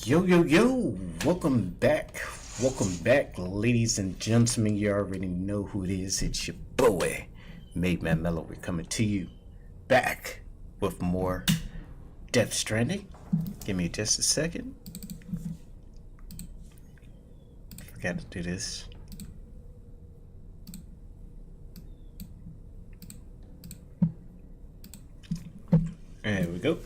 Yo, yo, yo, welcome back, ladies and gentlemen. You already know who it is. It's your boy, MadeMenMelo. We're coming to you back with more Death Stranding. Give me just a second. Forgot to do this. There we go.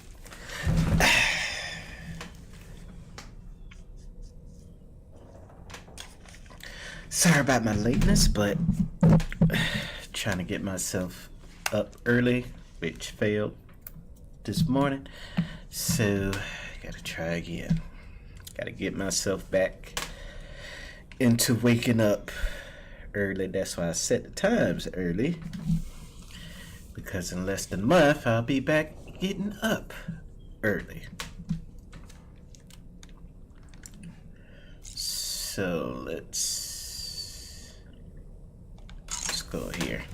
Sorry about my lateness, but trying to get myself up early, which failed this morning. So, gotta try again. Gotta get myself back into waking up early. That's why I set the times early. Because in less than a month, I'll be back getting up early. So, let's go here.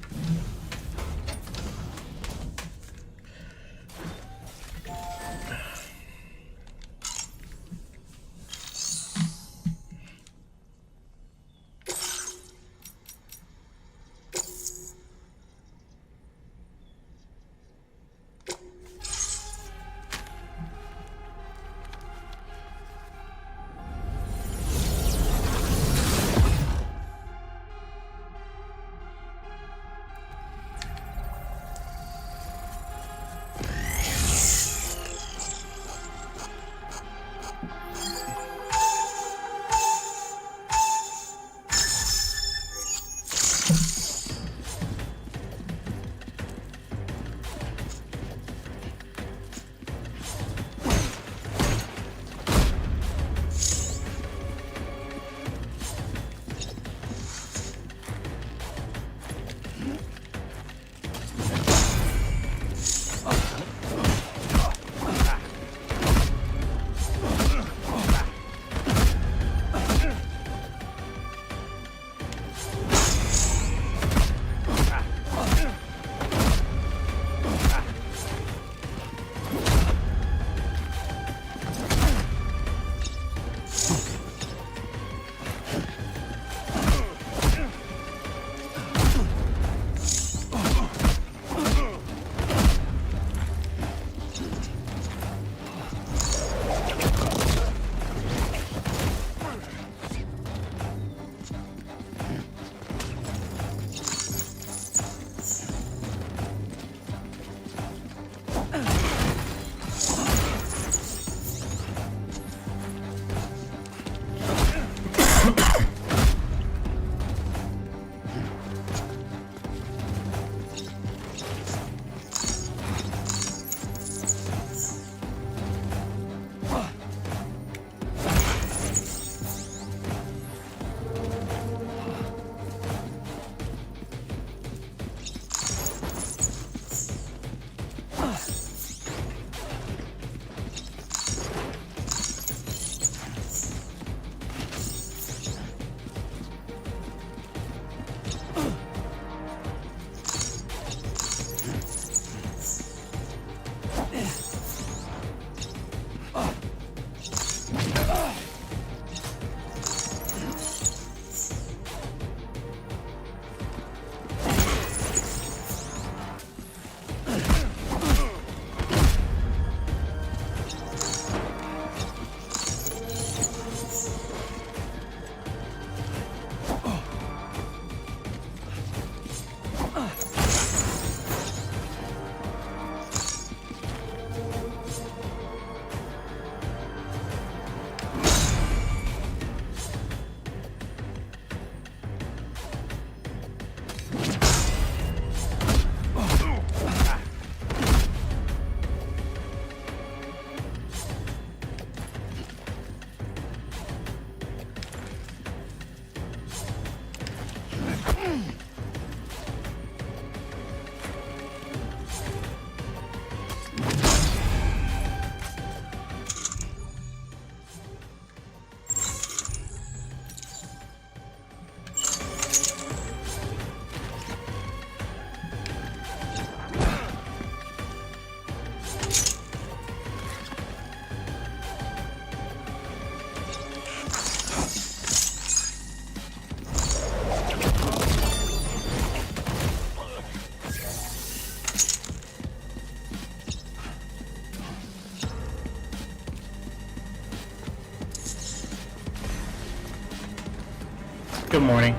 Good morning.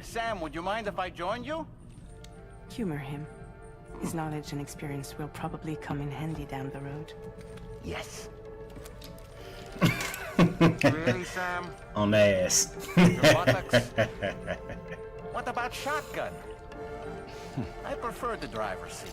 Sam, would you mind if I joined you? Humor him. His knowledge and experience will probably come in handy down the road. Yes. Really, Sam? On the ass. Your buttocks? What about shotgun? I prefer the driver's seat.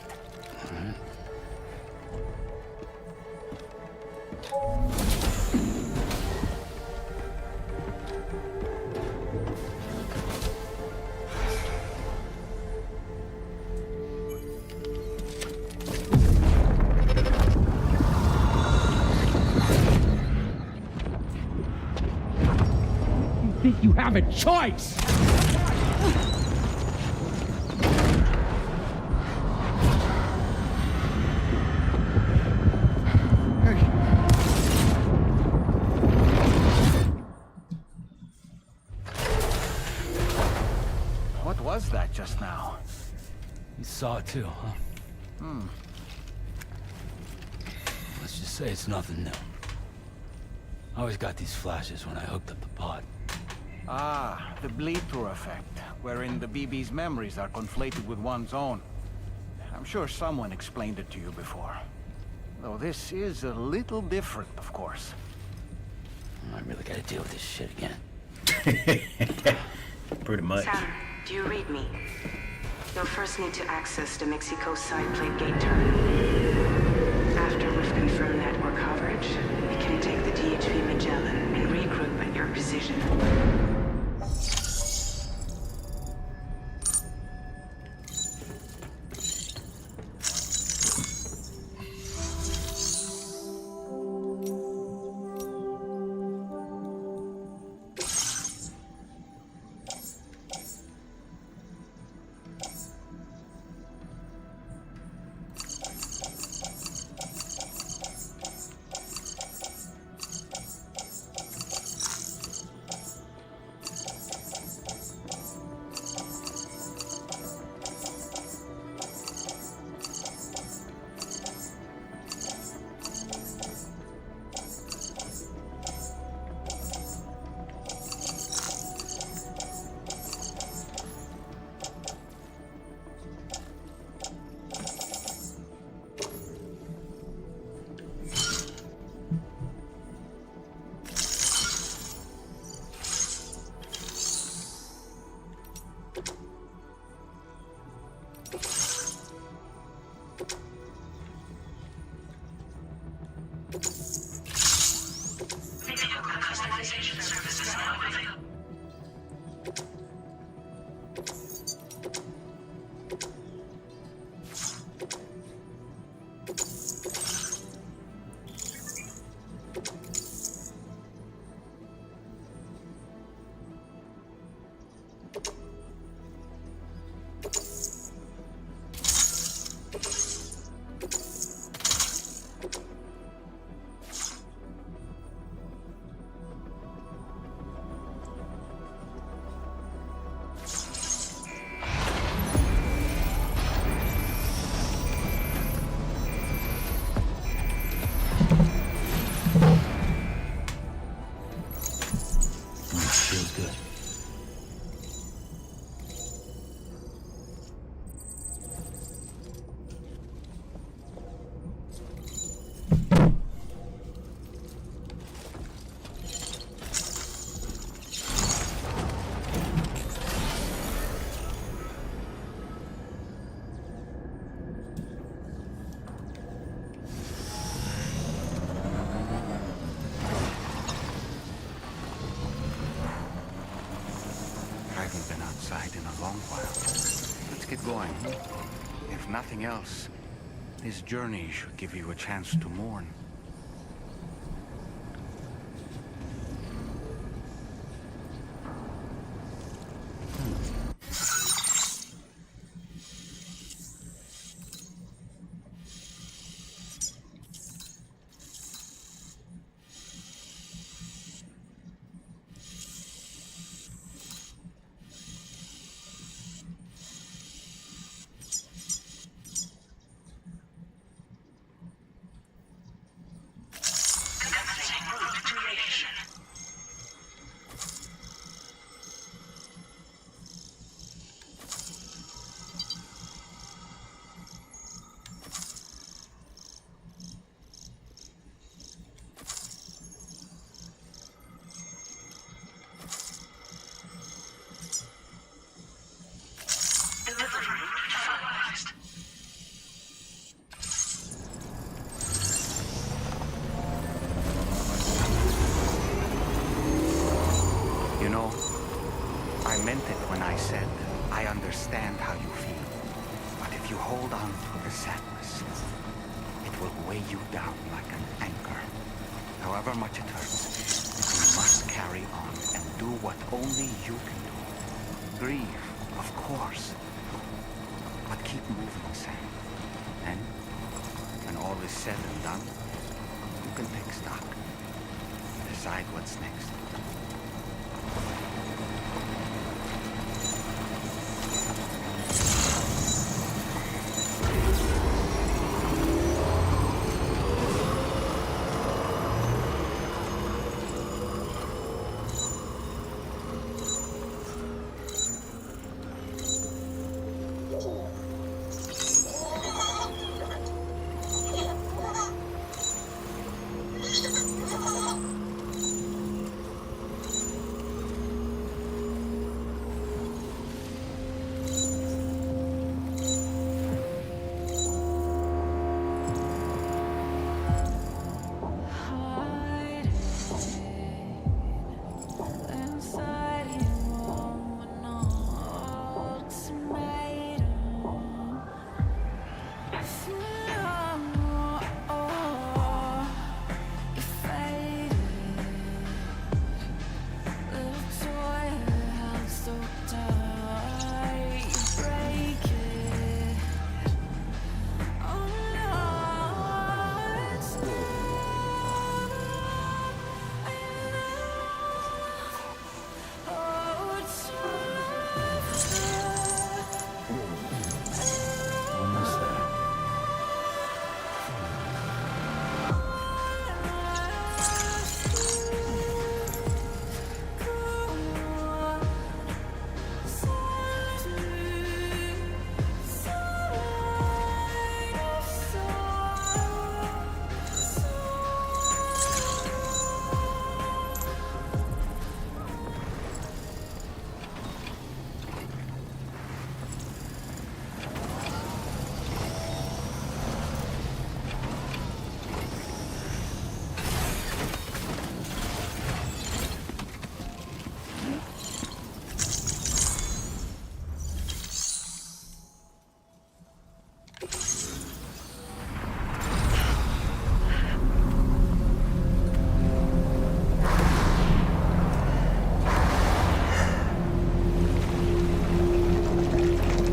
Think you have a choice? What was that just now? You saw it too, huh? Let's just say it's nothing new. I always got these flashes when I hooked up the pod. Ah, the bleed-through effect, wherein the BB's memories are conflated with one's own. I'm sure someone explained it to you before. Though this is a little different, of course. I really gotta deal with this shit again. Pretty much. Sam, do you read me? You'll first need to access the Mexico side plate gate terminal. After we've confirmed network coverage, we can take the DHV Magellan and regroup at your position. haven't been outside in a long while. Let's get going. If nothing else, this journey should give you a chance to mourn. You know, I meant it when I said I understand how you feel. But if you hold on to the sadness, it will weigh you down like an anchor. However much it hurts, you must carry on and do what only you can do. Grieve, of course, but keep moving, Sam. And when all is said and done, you can take stock. Decide what's next.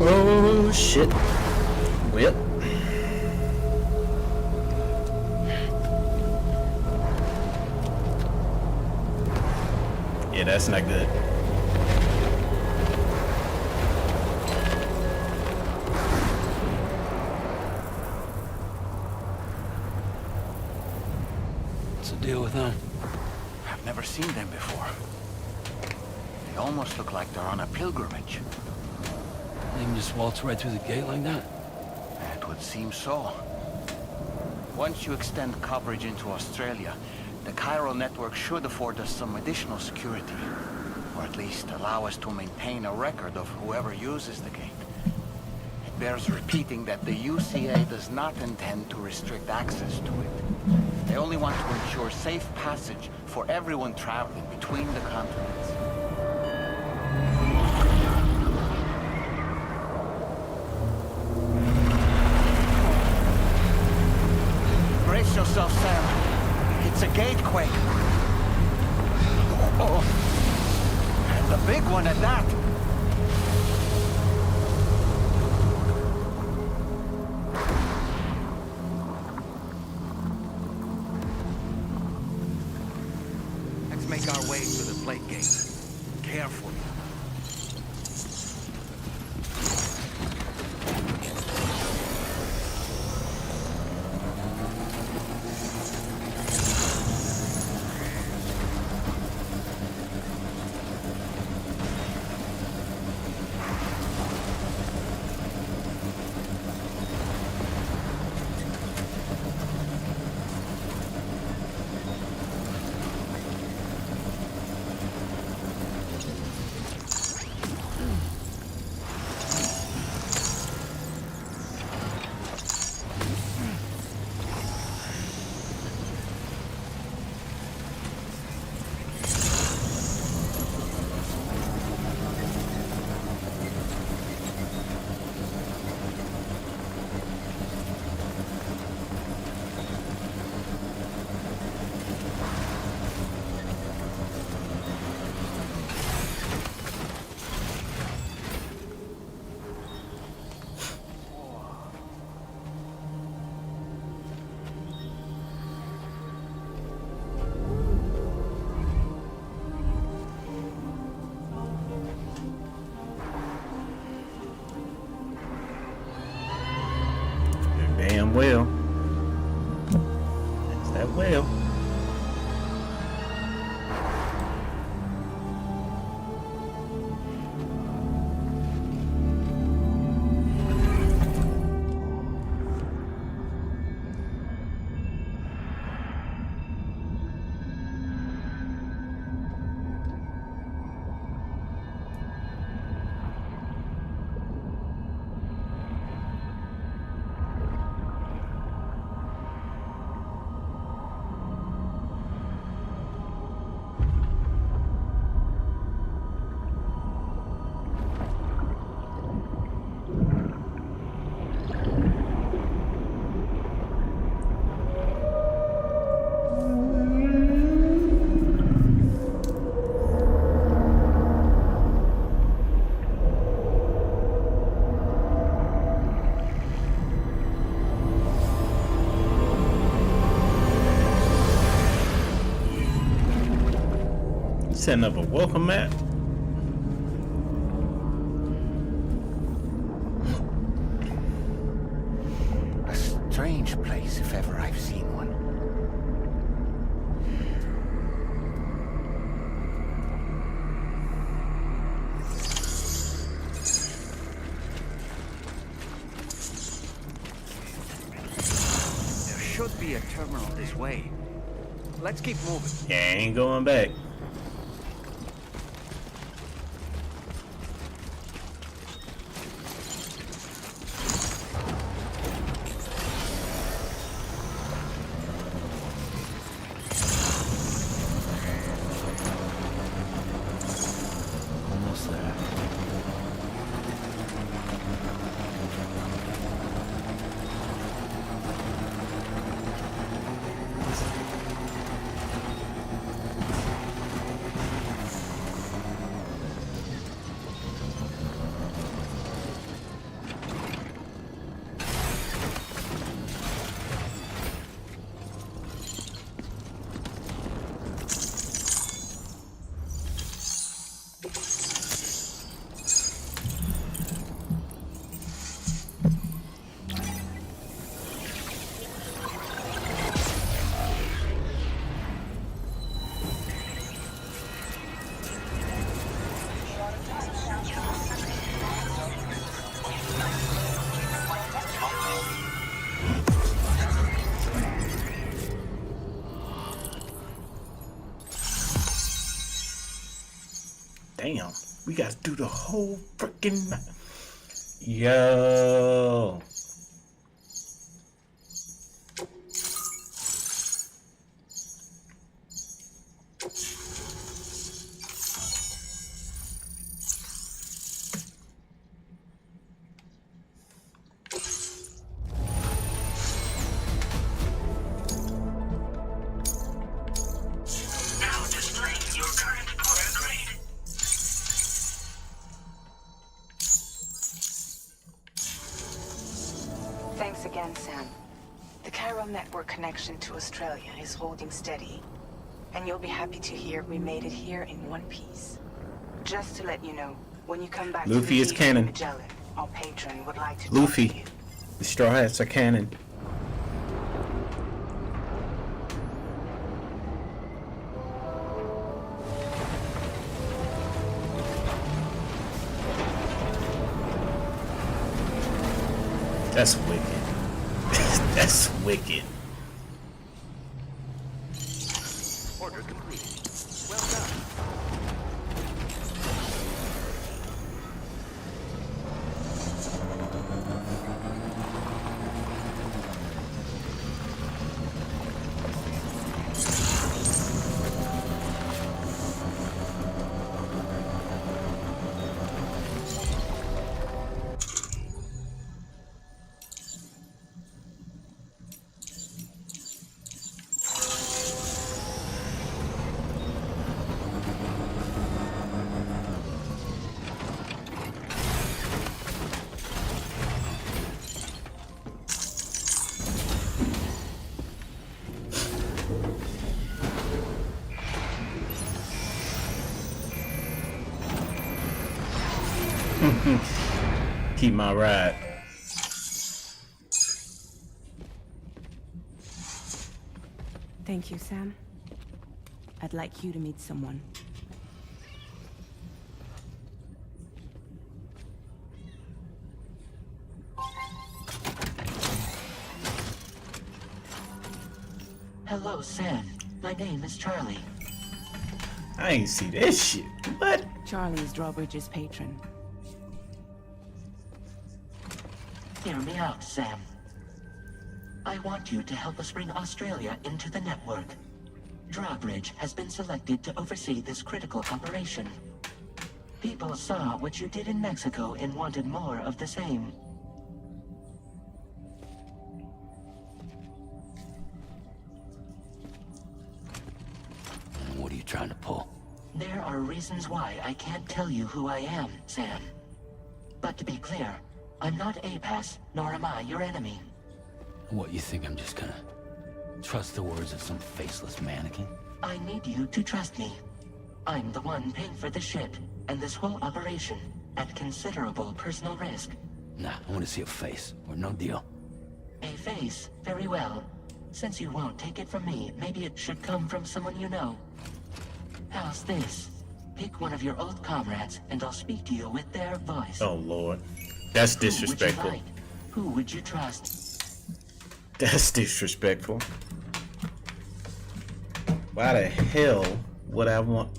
Oh shit. Well. Yeah, that's not good. What's the deal with them? I've never seen them before. They almost look like they're on a pilgrimage. They can just waltz right through the gate like that? It would seem so. Once you extend coverage into Australia, the chiral network should afford us some additional security. Or at least allow us to maintain a record of whoever uses the gate. It bears repeating that the UCA does not intend to restrict access to it. They only want to ensure safe passage for everyone traveling between the continents. The big one at that. Let's make our way to the plate gate. Carefully. Damn well. That's that well. Setting up a welcome mat. A strange place if ever I've seen one. There should be a terminal this way. Let's keep moving. Yeah, ain't going back. Almost there. Damn, we gotta do the whole freaking map. Yo. Now displaying your current order grade. again, Sam. The chiral network connection to Australia is holding steady. And you'll be happy to hear we made it here in one piece. Just to let you know, when you come back Luffy to the is canon. Magellan, our patron would like to Luffy. talk to you. The Straw Hats are canon. That's wicked. That's wicked. Order complete. Well done. Keep my ride. Thank you, Sam. I'd like you to meet someone. Hello, Sam. My name is Charlie. I ain't see this shit. What? Charlie is Drawbridge's patron. Hear me out, Sam. I want you to help us bring Australia into the network. Drawbridge has been selected to oversee this critical operation. People saw what you did in Mexico and wanted more of the same. What are you trying to pull? There are reasons why I can't tell you who I am, Sam. But to be clear, I'm not APAS, nor am I your enemy. What, you think I'm just gonna trust the words of some faceless mannequin? I need you to trust me. I'm the one paying for the ship and this whole operation at considerable personal risk. Nah, I want to see a face, or no deal. A face, very well. Since you won't take it from me, maybe it should come from someone you know. How's this? Pick one of your old comrades, and I'll speak to you with their voice. Oh Lord, that's disrespectful. Who would you like? Who would you trust? That's disrespectful. Why the hell would I want?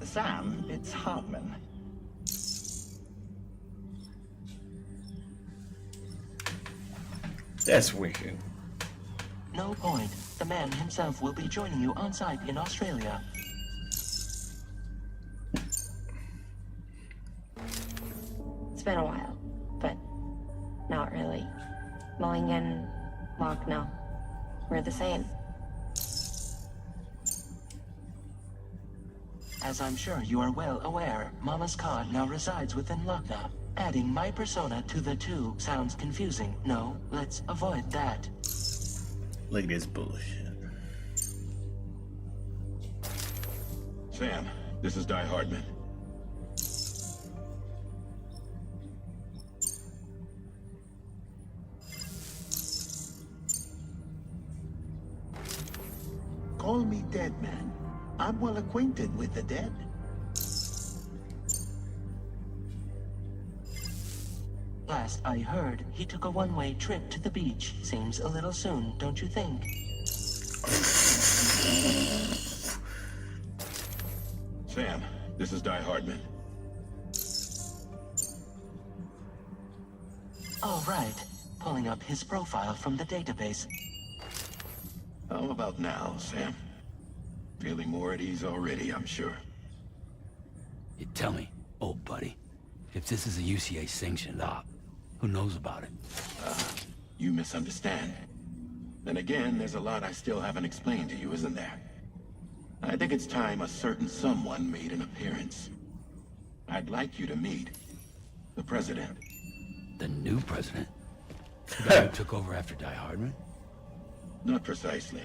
Sam, it's Hartman. That's wicked. No point. The man himself will be joining you on site in Australia. It's been a while, but not really. Mulligan, Locke, no. We're the same. As I'm sure you are well aware, Mama's Khan now resides within Lucknow. Adding my persona to the two sounds confusing. No, let's avoid that. Look at this bullshit. Sam, this is Di Hardman. Call me Dead Man. I'm well acquainted with the dead. Last I heard, he took a one-way trip to the beach. Seems a little soon, don't you think? Sam, this is Di Hardman. All right. Pulling up his profile from the database. How about now, Sam? Feeling more at ease already, I'm sure. You tell me, old buddy, if this is a UCA sanctioned op, who knows about it? You misunderstand. Then again, there's a lot I still haven't explained to you, isn't there? I think it's time a certain someone made an appearance. I'd like you to meet the president. The new president? The guy who took over after Die Hardman? Not precisely.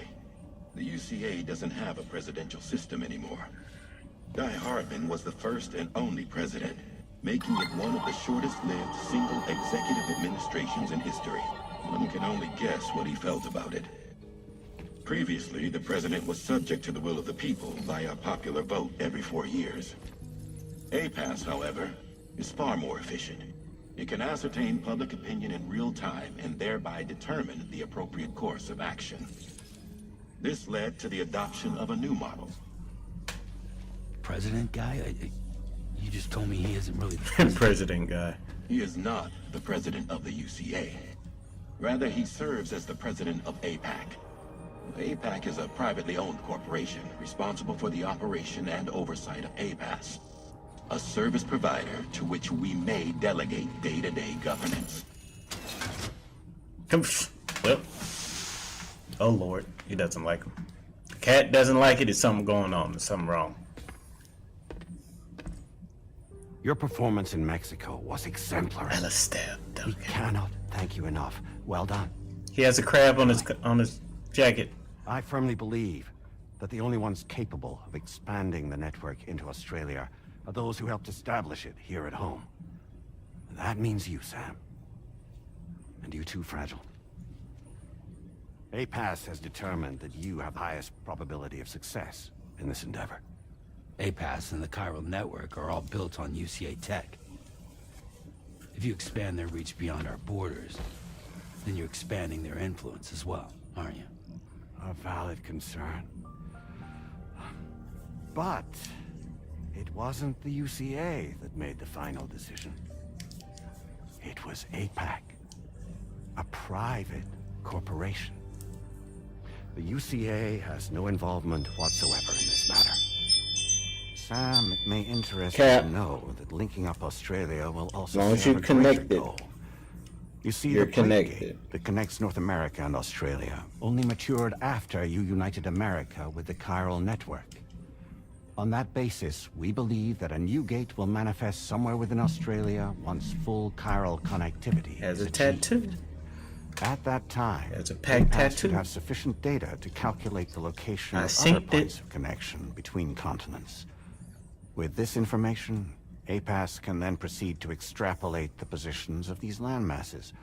The UCA doesn't have a presidential system anymore. Die Hardman was the first and only president, making it one of the shortest-lived single executive administrations in history. One can only guess what he felt about it. Previously, the president was subject to the will of the people via popular vote every 4 years. APAS, however, is far more efficient. It can ascertain public opinion in real time and thereby determine the appropriate course of action. This led to the adoption of a new model. President guy? You just told me he isn't really the President guy. He is not the president of the UCA. Rather, he serves as the president of APAC. APAC is a privately owned corporation responsible for the operation and oversight of APAS, a service provider to which we may delegate day-to-day governance. Well, oh Lord, he doesn't like him. The cat doesn't like it. There's something going on. There's something wrong. Your performance in Mexico was exemplary. Alistair, We cannot thank you enough. Well done. he has a crab on his jacket. I firmly believe that the only ones capable of expanding the network into Australia are those who helped establish it here at home. And that means you, Sam. And you too, Fragile. APAS has determined that you have the highest probability of success in this endeavor. APAS and the chiral network are all built on UCA tech. If you expand their reach beyond our borders, then you're expanding their influence as well, aren't you? A valid concern. But it wasn't the UCA that made the final decision. It was APAC, a private corporation. The UCA has no involvement whatsoever in this matter. Sam, it may interest you to know that linking up Australia will also As long as serve you're a greater connected. goal. You see, You're the plate connected. gate that connects North America and Australia only matured after you united America with the chiral network. On that basis, we believe that a new gate will manifest somewhere within Australia once full chiral connectivity Has is a achieved. tattoo. At that time, Has a peg APAS tattoo. should have sufficient data to calculate the location I of seen other it. points of connection between continents. With this information, APAS can then proceed to extrapolate the positions of these landmasses.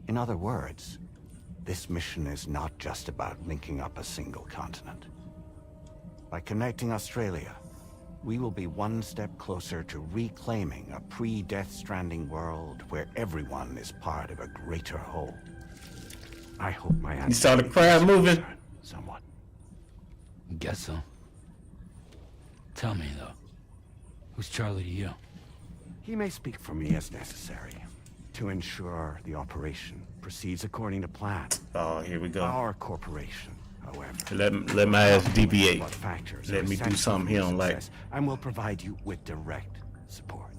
In other words, this mission is not just about linking up a single continent. By connecting Australia, we will be one step closer to reclaiming a pre-Death Stranding world where everyone is part of a greater whole. I hope my answer You saw the made crowd you moving? concerned somewhat. Guess so. Tell me, though, who's Charlie to you? He may speak for me as necessary to ensure the operation proceeds according to plan. Oh, here we go. Our corporation, however, Let my ass deviate. what factors Let are me do essential something for he your don't like. success, and will provide you with direct support.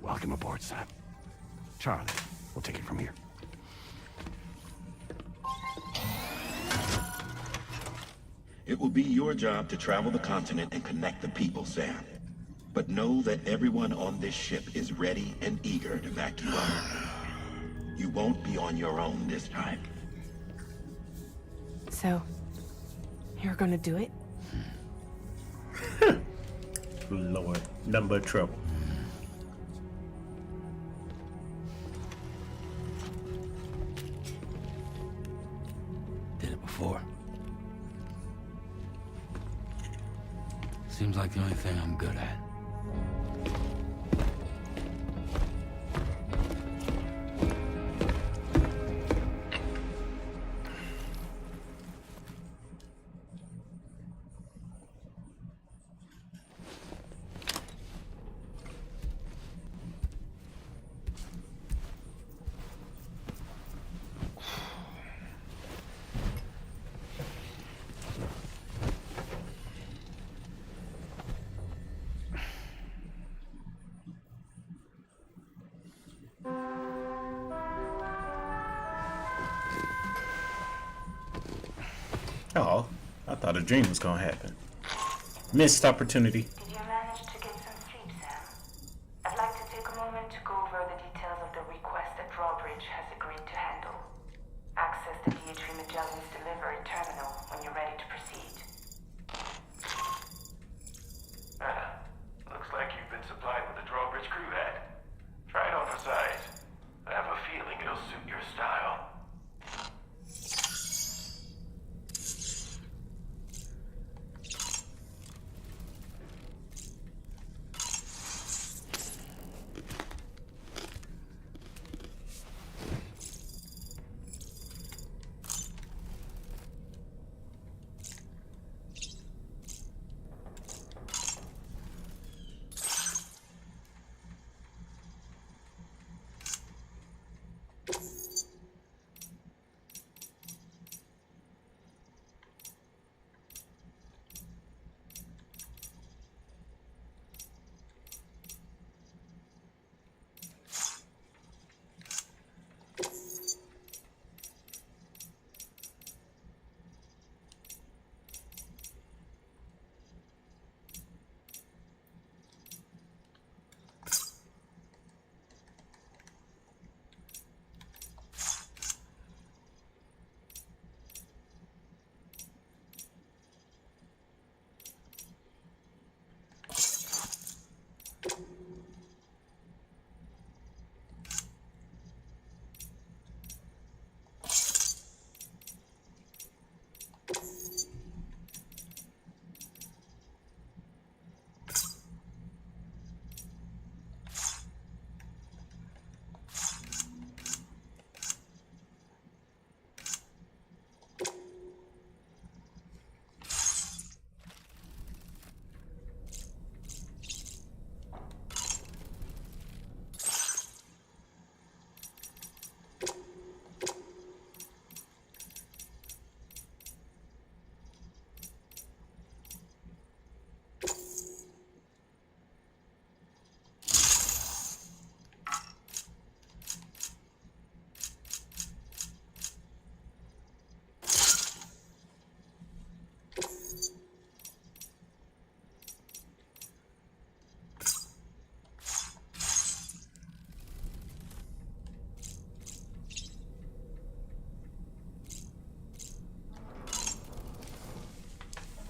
Welcome aboard, Sam. Charlie, we'll take it from here. It will be your job to travel the continent and connect the people, Sam. But know that everyone on this ship is ready and eager to back you up. You won't be on your own this time. So, you're gonna do it? Lord, number of trouble. Did it before. Seems like the only thing I'm good at. Oh, I thought a dream was gonna happen. Missed opportunity. Did you manage to get some sleep, Sam? I'd like to take a moment to go over the details of the request that Drawbridge has agreed to handle. Access the DHV Magellan's delivery terminal when you're ready to proceed. Looks like you've been supplied with a Drawbridge crew hat. Try it on for size. I have a feeling it'll suit your style.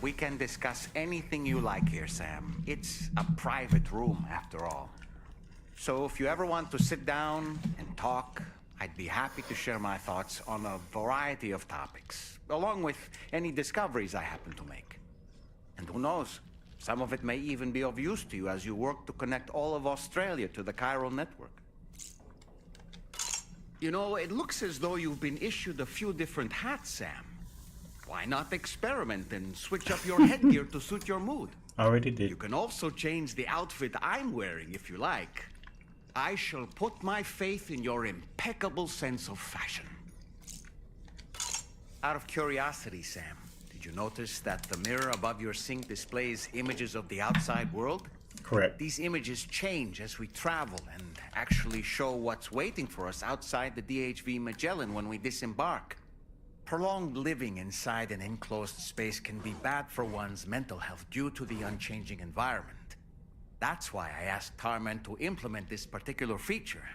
We can discuss anything you like here, Sam. It's a private room, after all. So if you ever want to sit down and talk, I'd be happy to share my thoughts on a variety of topics, along with any discoveries I happen to make. And who knows, some of it may even be of use to you as you work to connect all of Australia to the chiral network. You know, it looks as though you've been issued a few different hats, Sam. Why not experiment and switch up your headgear to suit your mood? Already did. You can also change the outfit I'm wearing if you like. I shall put my faith in your impeccable sense of fashion. Out of curiosity, Sam, did you notice that the mirror above your sink displays images of the outside world? Correct. These images change as we travel and actually show what's waiting for us outside the DHV Magellan when we disembark. Prolonged living inside an enclosed space can be bad for one's mental health due to the unchanging environment. That's why I asked Tarman to implement this particular feature.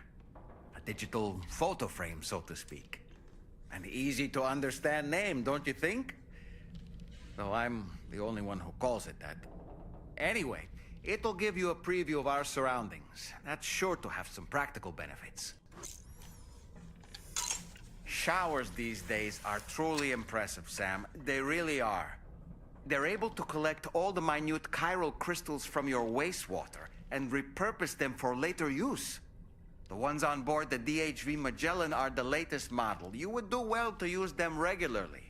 A digital photo frame, so to speak. An easy to understand name, don't you think? Though I'm the only one who calls it that. Anyway, it'll give you a preview of our surroundings. That's sure to have some practical benefits. Showers these days are truly impressive, Sam. They really are. They're able to collect all the minute chiral crystals from your wastewater and repurpose them for later use. The ones on board the DHV Magellan are the latest model. You would do well to use them regularly.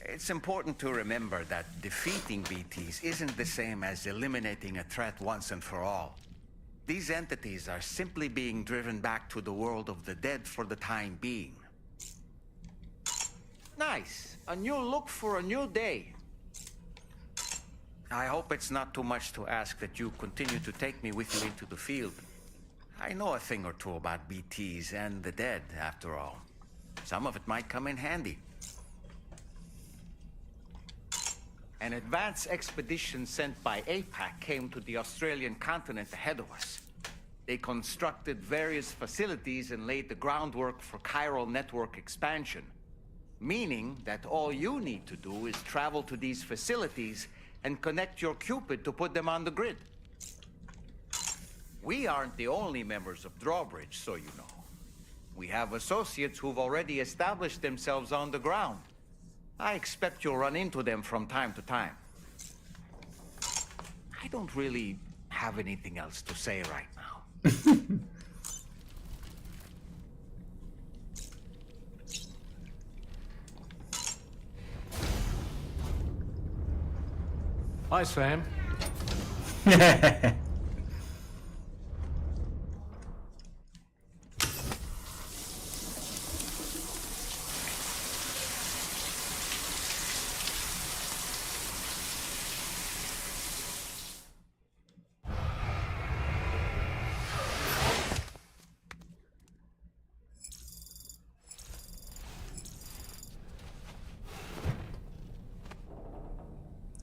It's important to remember that defeating BTs isn't the same as eliminating a threat once and for all. These entities are simply being driven back to the world of the dead for the time being. Nice. A new look for a new day. I hope it's not too much to ask that you continue to take me with you into the field. I know a thing or two about BTs and the dead, after all. Some of it might come in handy. An advance expedition sent by APAC came to the Australian continent ahead of us. They constructed various facilities and laid the groundwork for chiral network expansion. Meaning that all you need to do is travel to these facilities and connect your Cupid to put them on the grid. We aren't the only members of Drawbridge, so you know. We have associates who've already established themselves on the ground. I expect you'll run into them from time to time. I don't really have anything else to say right now. Hi, Sam.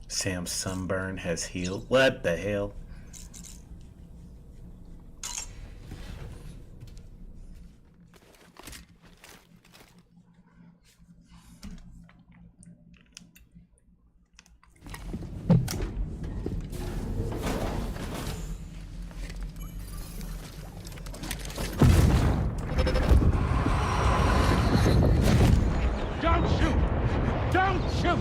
Sam's sunburn has healed. What the hell? Don't shoot! Don't shoot!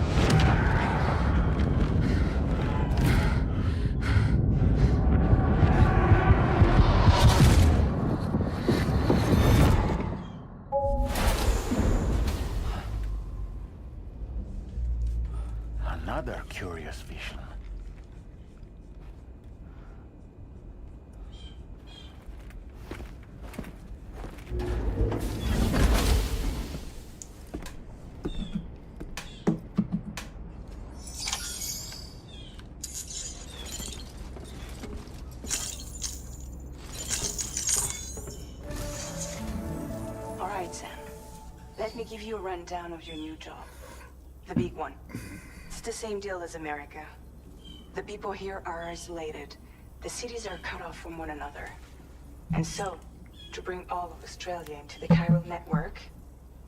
Another curious vision. All right, Sam. Let me give you a rundown of your new job. The big one. It's the same deal as America. The people here are isolated. The cities are cut off from one another. And so, to bring all of Australia into the chiral network,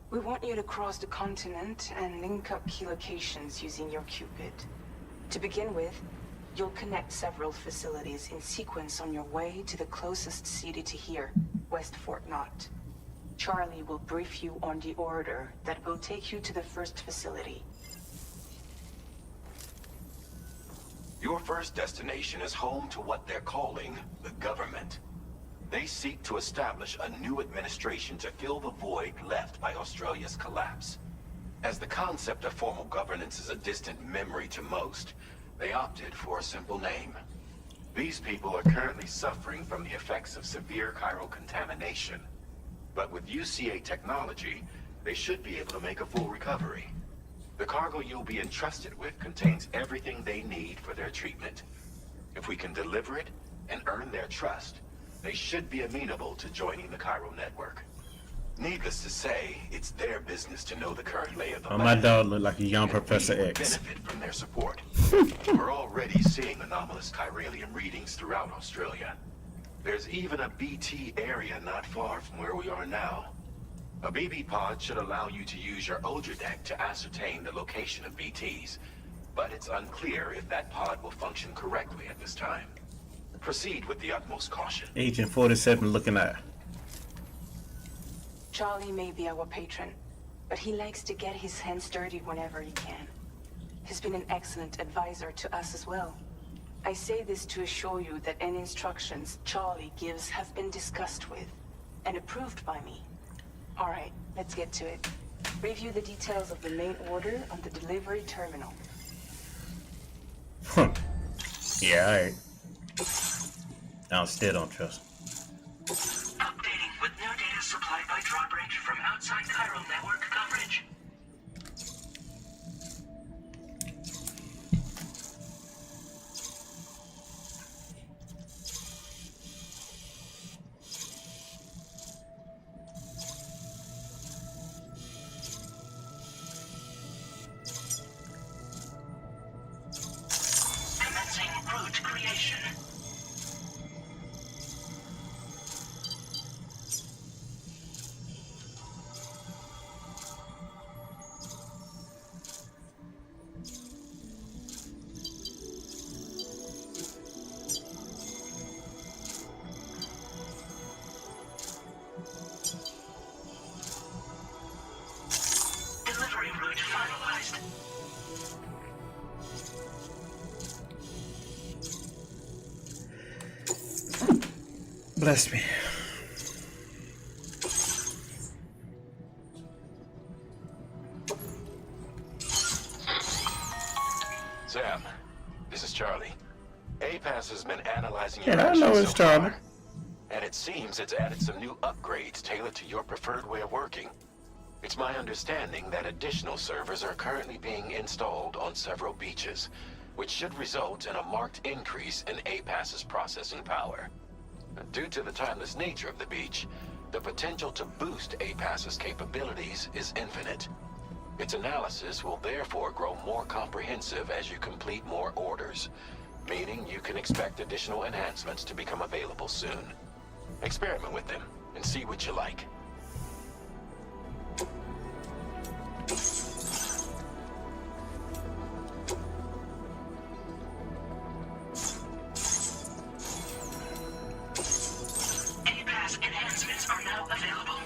we want you to cross the continent and link up key locations using your Cupid. To begin with, you'll connect several facilities in sequence on your way to the closest city to here, West Fort Knott. Charlie will brief you on the order that will take you to the first facility. Your first destination is home to what they're calling the government. They seek to establish a new administration to fill the void left by Australia's collapse. As the concept of formal governance is a distant memory to most, they opted for a simple name. These people are currently suffering from the effects of severe chiral contamination. But with UCA technology, they should be able to make a full recovery. The cargo you'll be entrusted with contains everything they need for their treatment. If we can deliver it and earn their trust, they should be amenable to joining the chiral network. Needless to say, it's their business to know the current lay of the land. My dog look like a young And Professor we X. benefit from their support. We're already seeing anomalous chiralium readings throughout Australia. There's even a BT area not far from where we are now. A BB pod should allow you to use your Ultra deck to ascertain the location of BTs, but it's unclear if that pod will function correctly at this time. Proceed with the utmost caution. Agent 47 looking at. Charlie may be our patron, but he likes to get his hands dirty whenever he can. He's been an excellent advisor to us as well. I say this to assure you that any instructions Charlie gives have been discussed with and approved by me. All right, let's get to it. Review the details of the main order on the delivery terminal. Yeah, alright. I still don't trust. Updating with new data supplied by Drawbridge from outside chiral network coverage. Bless me. Sam, this is Charlie. APAS has been analyzing your Yeah, I know actions it's so Charlie. far, and it seems it's added some new upgrades tailored to your preferred way of working. It's my understanding that additional servers are currently being installed on several beaches, which should result in a marked increase in APAS's processing power. Due to the timeless nature of the beach, the potential to boost APAS's capabilities is infinite. Its analysis will therefore grow more comprehensive as you complete more orders, meaning you can expect additional enhancements to become available soon. Experiment with them and see what you like. APAS enhancements are now available.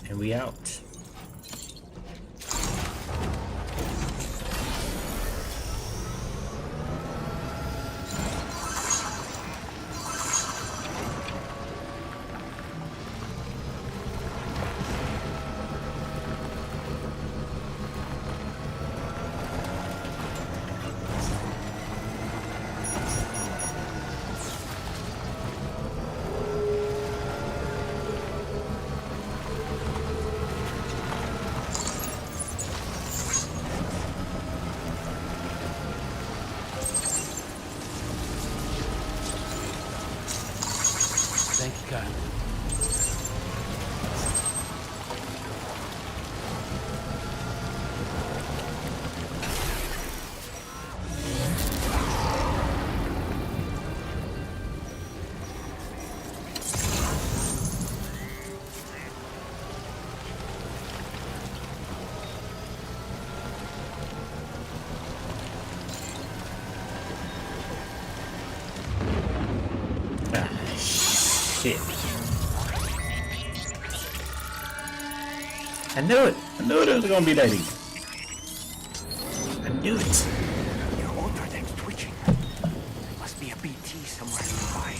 And we out. Thank you, Kyle. Shit. I knew it. I knew it was gonna be that easy. I knew it. Your order deck's twitching. There must be a BT somewhere nearby.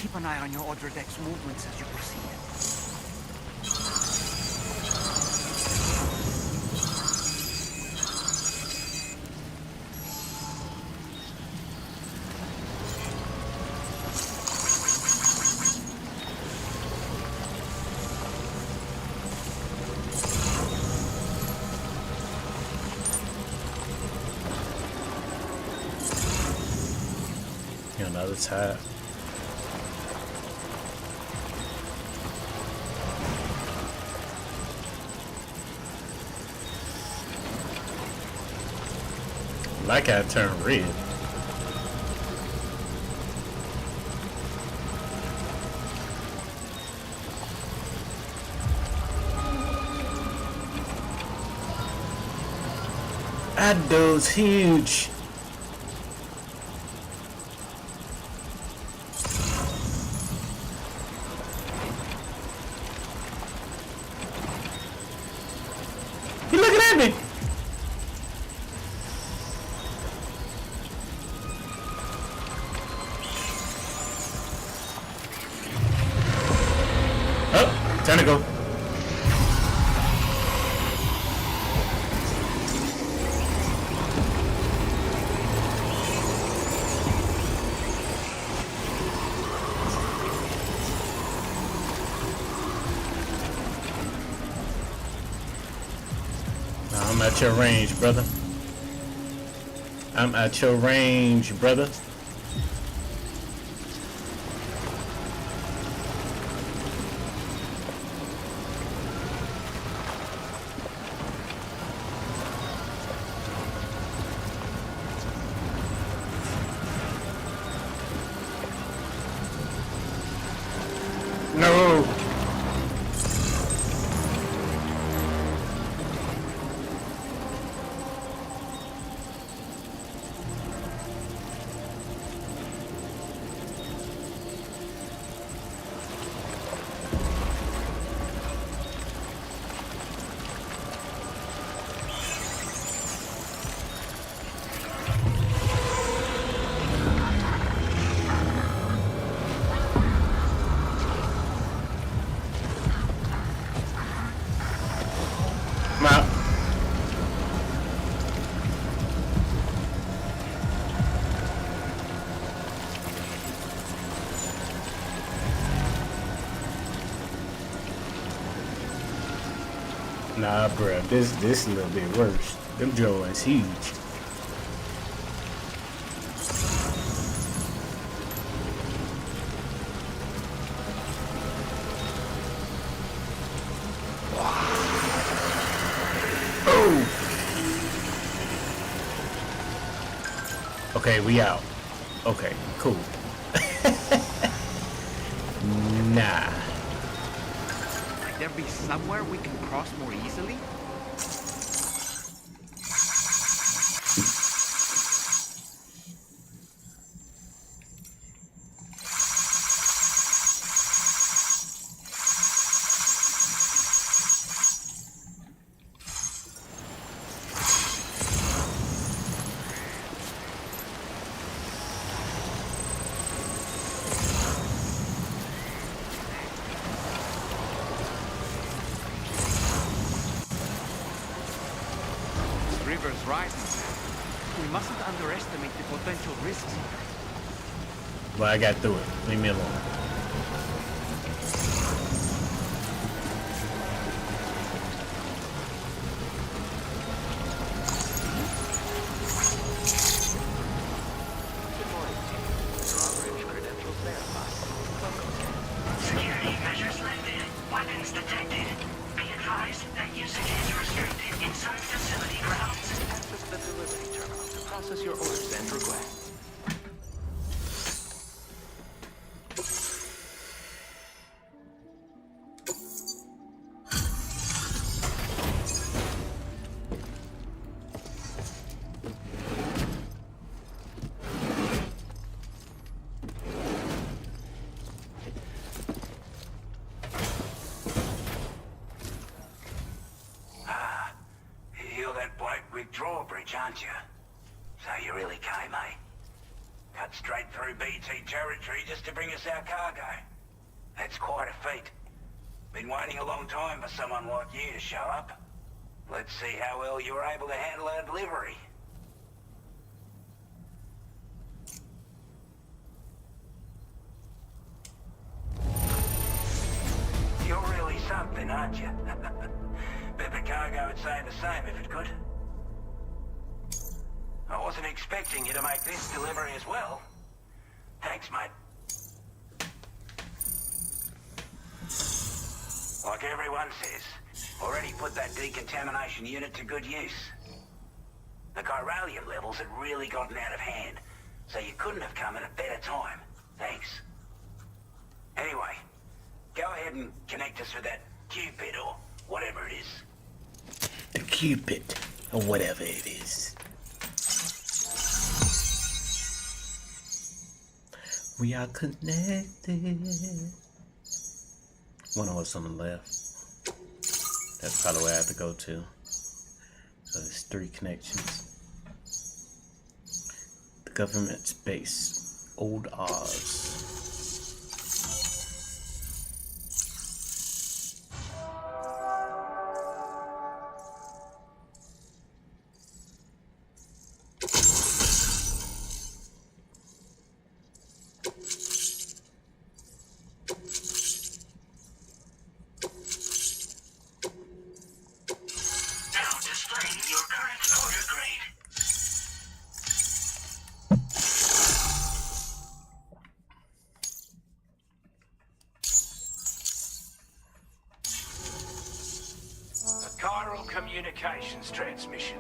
Keep an eye on your order deck's movements as you proceed. You're on the other side. Like I turned red. That dude's huge. He looking at me. Oh, time to go. I'm at your range, brother. I'm at your range, brother. No. I'm out. Nah, bruh, this a little bit worse. Them joints huge. Oh. Okay, we out. Okay, cool. Nah. Might there be somewhere we can cross more easily? River's rising. We mustn't underestimate the potential risks here. Well, I got through it. Leave me alone. Security measures lifted. Weapons detected. Be advised that usage is restricted inside facility grounds. Access the delivery terminal to process your orders and requests. You're that bloke with drawbridge, aren't you? So you really came, eh? Cut straight through BT territory just to bring us our cargo. That's quite a feat. Been waiting a long time for someone like you to show up. Let's see how well you were able to handle our delivery. You're really something, aren't you? Bet the cargo would say the same if it could. I wasn't expecting you to make this delivery as well. Thanks, mate. Like everyone says, already put that decontamination unit to good use. The chiralium levels had really gotten out of hand, so you couldn't have come at a better time. Thanks. Anyway, go ahead and connect us with that Cupid or whatever it is. The Cupid, or whatever it is. We are connected. One of us on the left. That's probably where I have to go to. So there's 3 connections. The government's base, Old Oz. Communications transmission.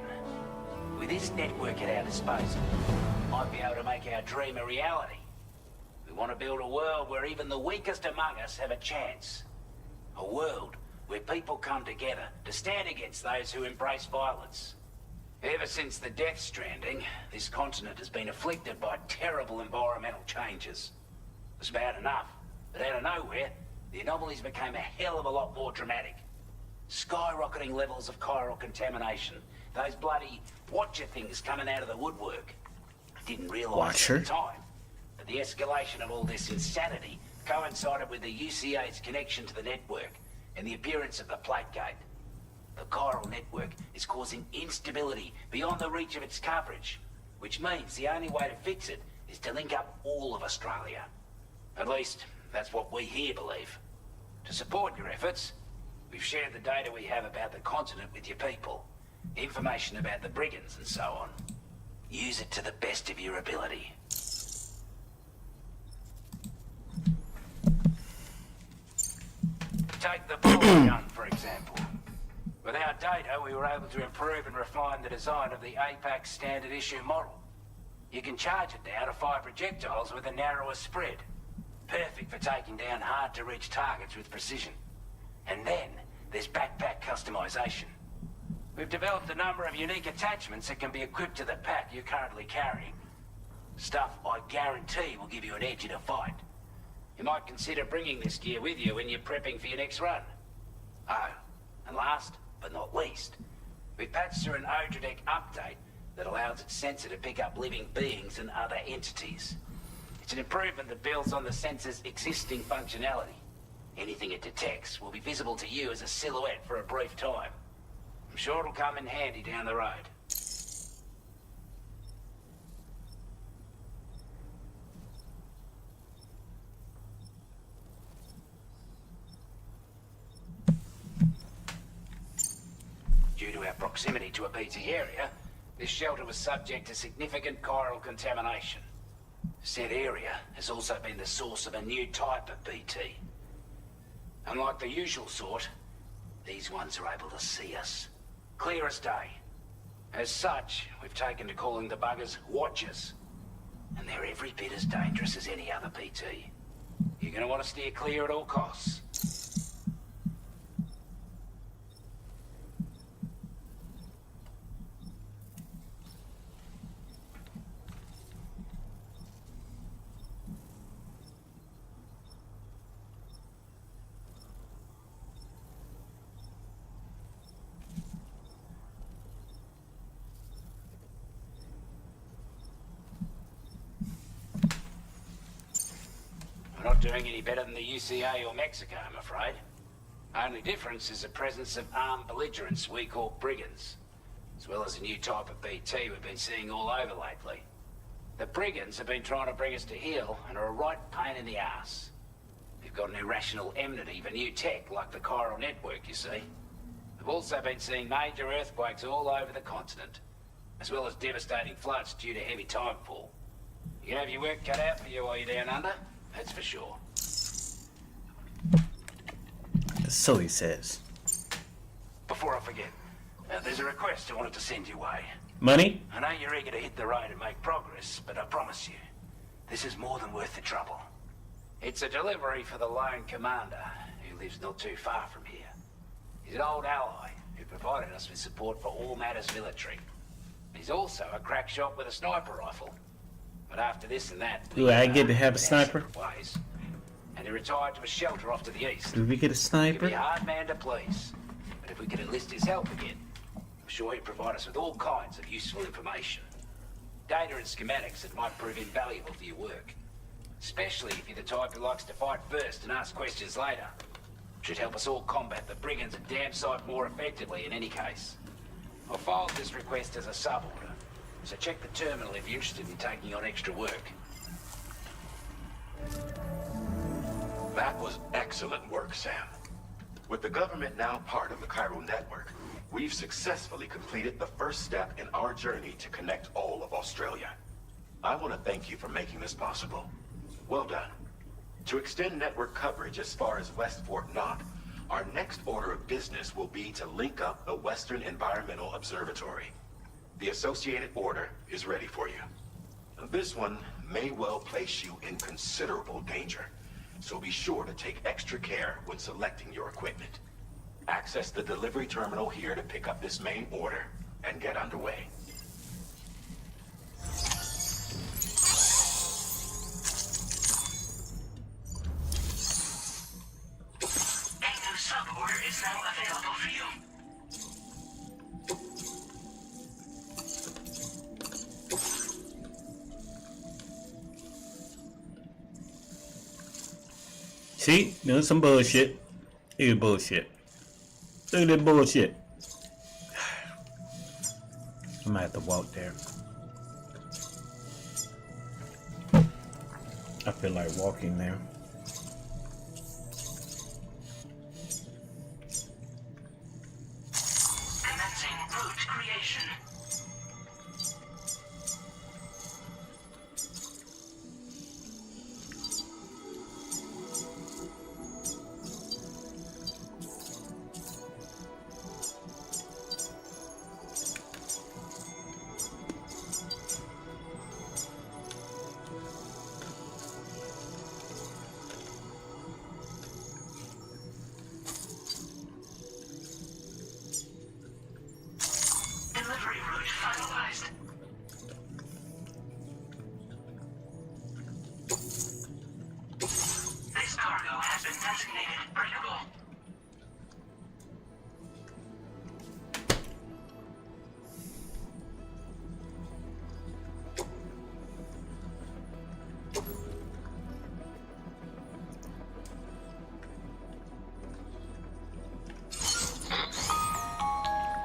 With this network at our disposal, we might be able to make our dream a reality. We want to build a world where even the weakest among us have a chance. A world where people come together to stand against those who embrace violence. Ever since the Death Stranding, this continent has been afflicted by terrible environmental changes. It was bad enough, but out of nowhere, the anomalies became a hell of a lot more dramatic. Skyrocketing levels of chiral contamination. Those bloody Watcher things coming out of the woodwork. I didn't realise at the time, but the escalation of all this insanity coincided with the UCA's connection to the network and the appearance of the plate gate. The chiral network is causing instability beyond the reach of its coverage, which means the only way to fix it is to link up all of Australia. At least, that's what we here believe. To support your efforts, we've shared the data we have about the continent with your people. Information about the brigands and so on. Use it to the best of your ability. Take the bullet gun, for example. With our data, we were able to improve and refine the design of the APAC standard issue model. You can charge it now to fire projectiles with a narrower spread. Perfect for taking down hard-to-reach targets with precision. And then, there's backpack customization. We've developed a number of unique attachments that can be equipped to the pack you're currently carrying. Stuff I guarantee will give you an edge in a fight. You might consider bringing this gear with you when you're prepping for your next run. Oh, and last but not least, we patched through an Odradek update that allows its sensor to pick up living beings and other entities. It's an improvement that builds on the sensor's existing functionality. Anything it detects will be visible to you as a silhouette for a brief time. I'm sure it'll come in handy down the road. Due to our proximity to a BT area, this shelter was subject to significant chiral contamination. Said area has also been the source of a new type of BT. Unlike the usual sort, these ones are able to see us. Clear as day. As such, we've taken to calling the buggers Watchers. And they're every bit as dangerous as any other BT. You're gonna want to steer clear at all costs. Not doing any better than the UCA or Mexico, I'm afraid. Only difference is the presence of armed belligerents we call brigands, as well as a new type of BT we've been seeing all over lately. The brigands have been trying to bring us to heel and are a right pain in the ass. They've got an irrational enmity for new tech like the chiral network, you see. We've also been seeing major earthquakes all over the continent, as well as devastating floods due to heavy timefall. You have your work cut out for you while you're down under, that's for sure. So he says. Before I forget, there's a request I wanted to send your way. Money? I know you're eager to hit the road and make progress, but I promise you, this is more than worth the trouble. It's a delivery for the lone commander, who lives not too far from here. He's an old ally who provided us with support for all matters military. He's also a crack shot with a sniper rifle. But after this and that, Do I get to have a sniper? Ways. And he retired to a shelter off to the east. Do we get a sniper? He'd be a hard man to please. But if we could enlist his help again, I'm sure he'd provide us with all kinds of useful information. Data and schematics that might prove invaluable for your work. Especially if you're the type who likes to fight first and ask questions later. Should help us all combat the brigands a damn sight more effectively in any case. I filed this request as a sub-order, so check the terminal if you're interested in taking on extra work. That was excellent work, Sam. With the government now part of the Chiral network, we've successfully completed the first step in our journey to connect all of Australia. I want to thank you for making this possible. Well done. To extend network coverage as far as West Fort Knott, our next order of business will be to link up the Western Environmental Observatory. The associated order is ready for you. This one may well place you in considerable danger, so be sure to take extra care when selecting your equipment. Access the delivery terminal here to pick up this main order and get underway. A new sub-order is now available for you. See? Doing some bullshit. Look at bullshit. Look at that bullshit. I might have to walk there. I feel like walking there. Commencing route creation. Delivery route finalized. This cargo has been designated breakable.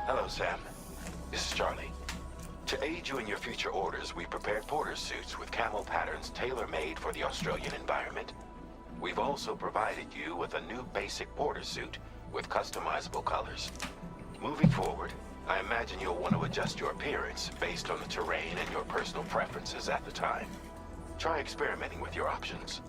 Hello, Sam. This is Charlie. To aid you in your future orders, we prepared porter suits with camo patterns tailor-made for the Australian environment. We've also provided you with a new basic porter suit with customizable colors. Moving forward, I imagine you'll want to adjust your appearance based on the terrain and your personal preferences at the time. Try experimenting with your options.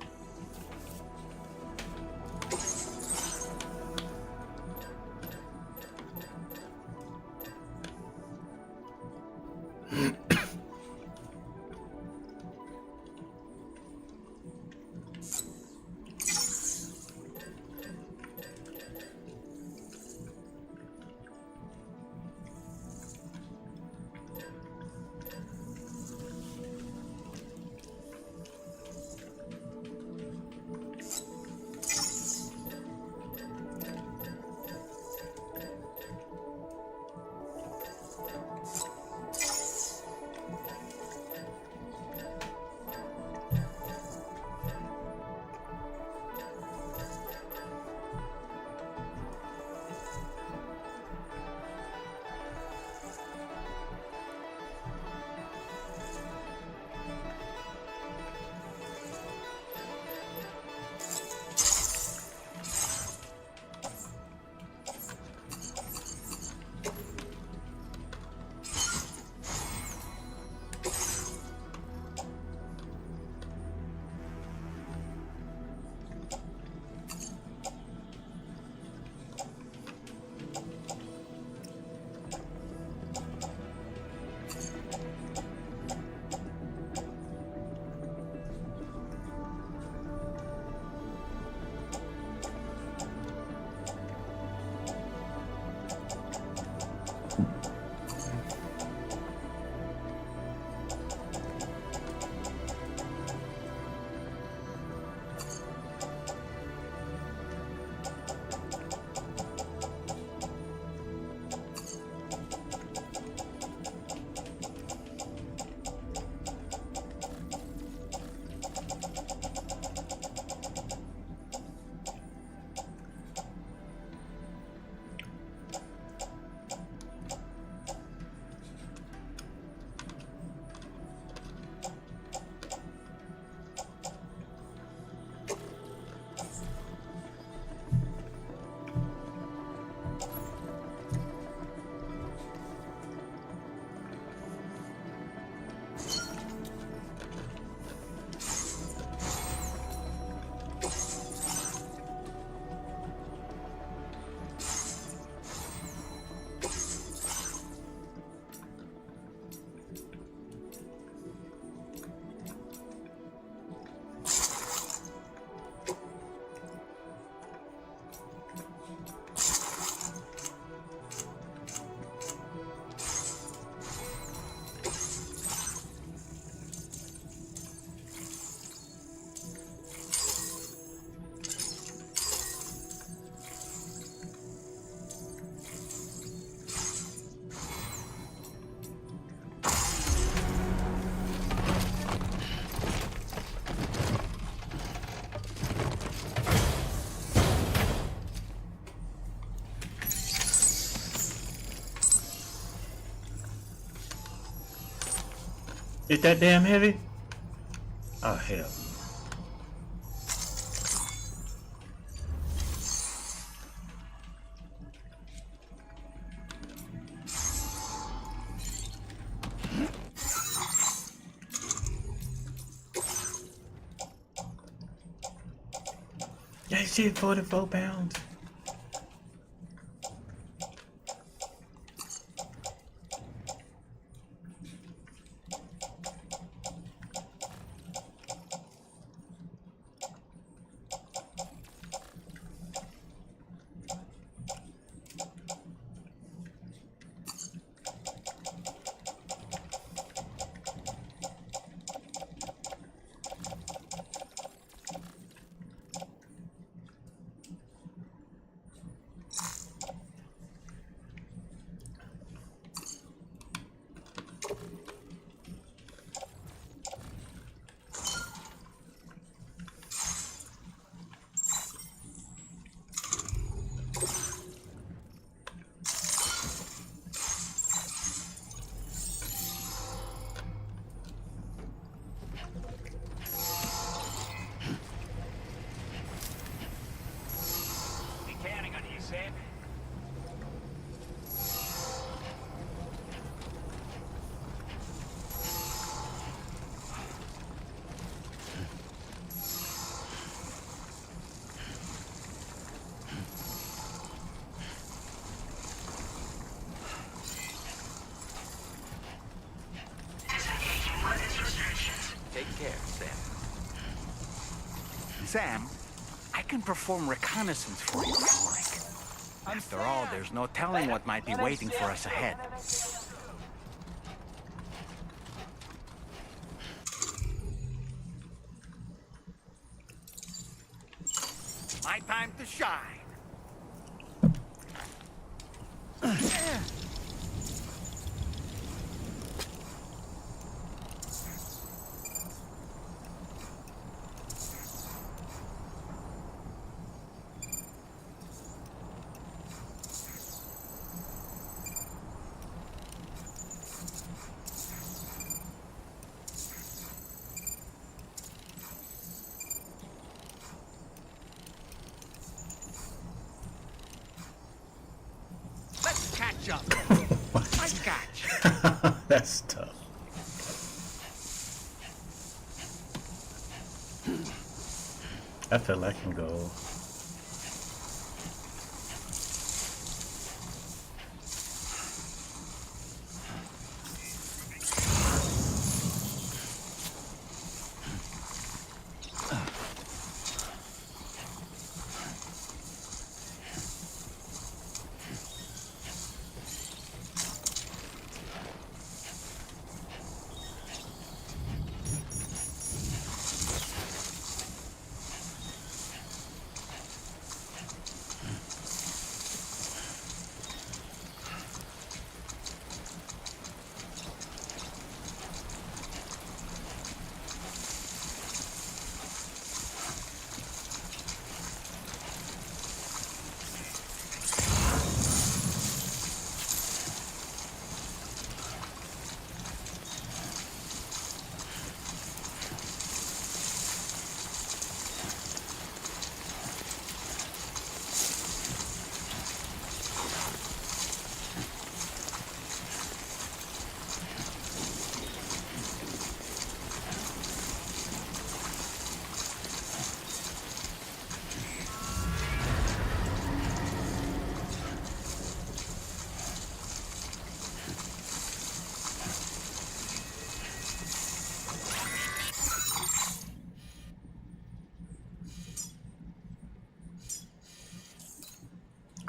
Is that damn heavy? Oh hell. That shit 44 pounds. Take care, Sam. Sam, I can perform reconnaissance for you if you like. After all, there's no telling what might be waiting for us ahead. My time to shine. Let's catch up. I got you. That's tough. I feel I can go.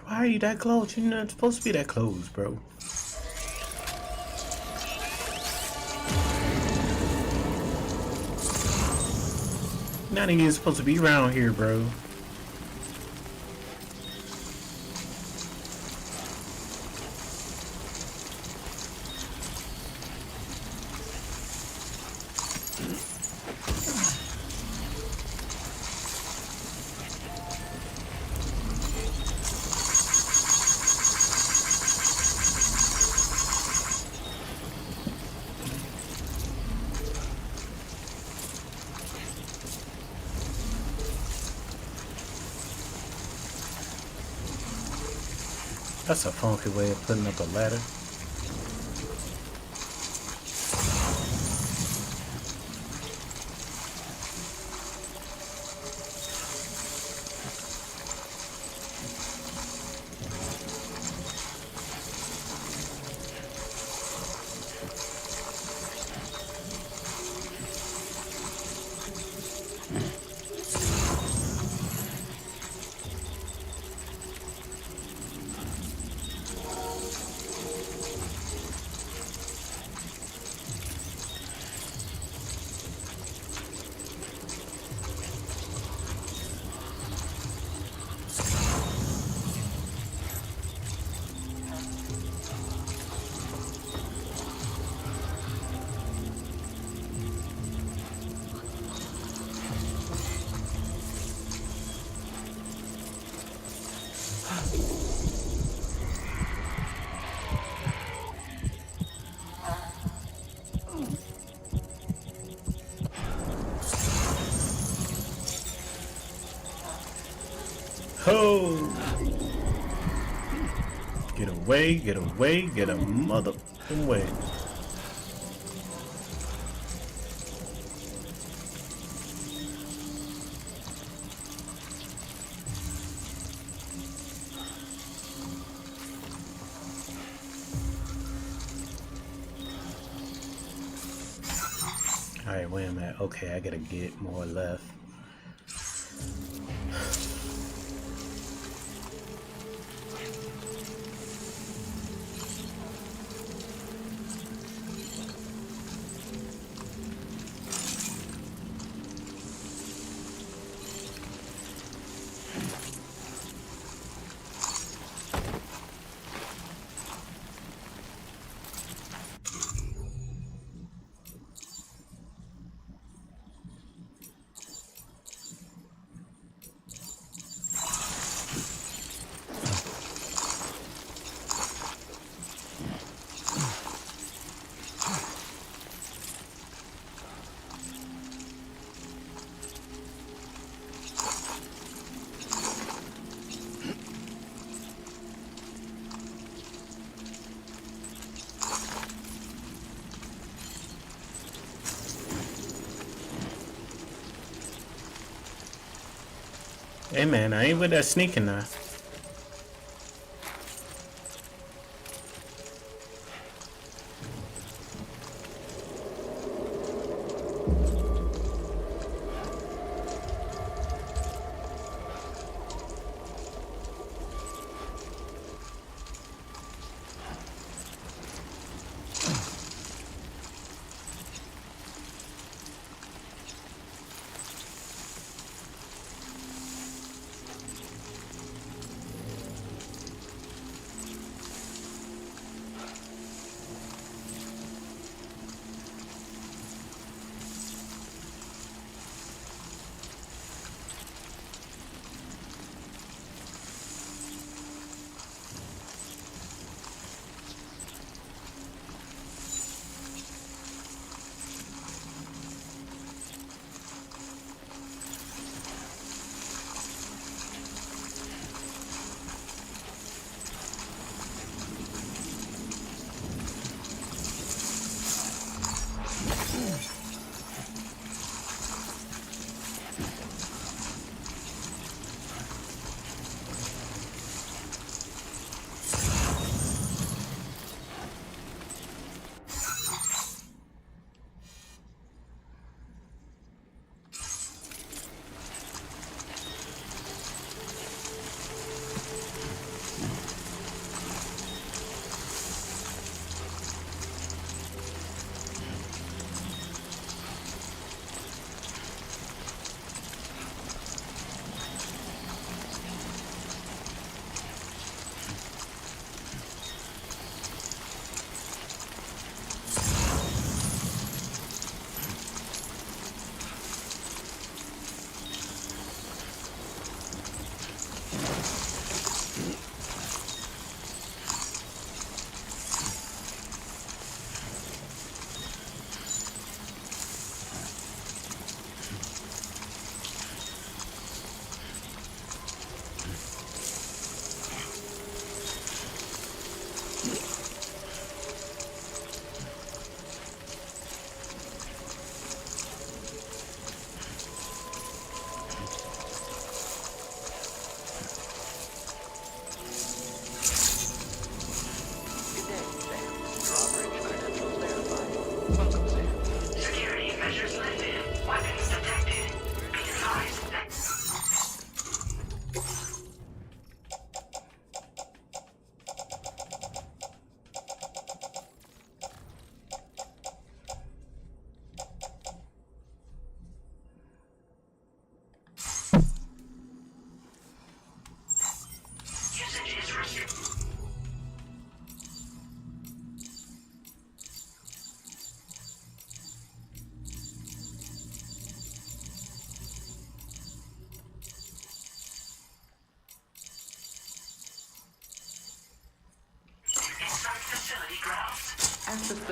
Why are you that close? You're not supposed to be that close, bro. Not even supposed to be around here, bro. That's a funky way of putting up a ladder. Oh! Get away, get away, get a motherfucking way. Alright, wait a minute. Okay, I gotta get more left. Hey man, I ain't with that sneaking now.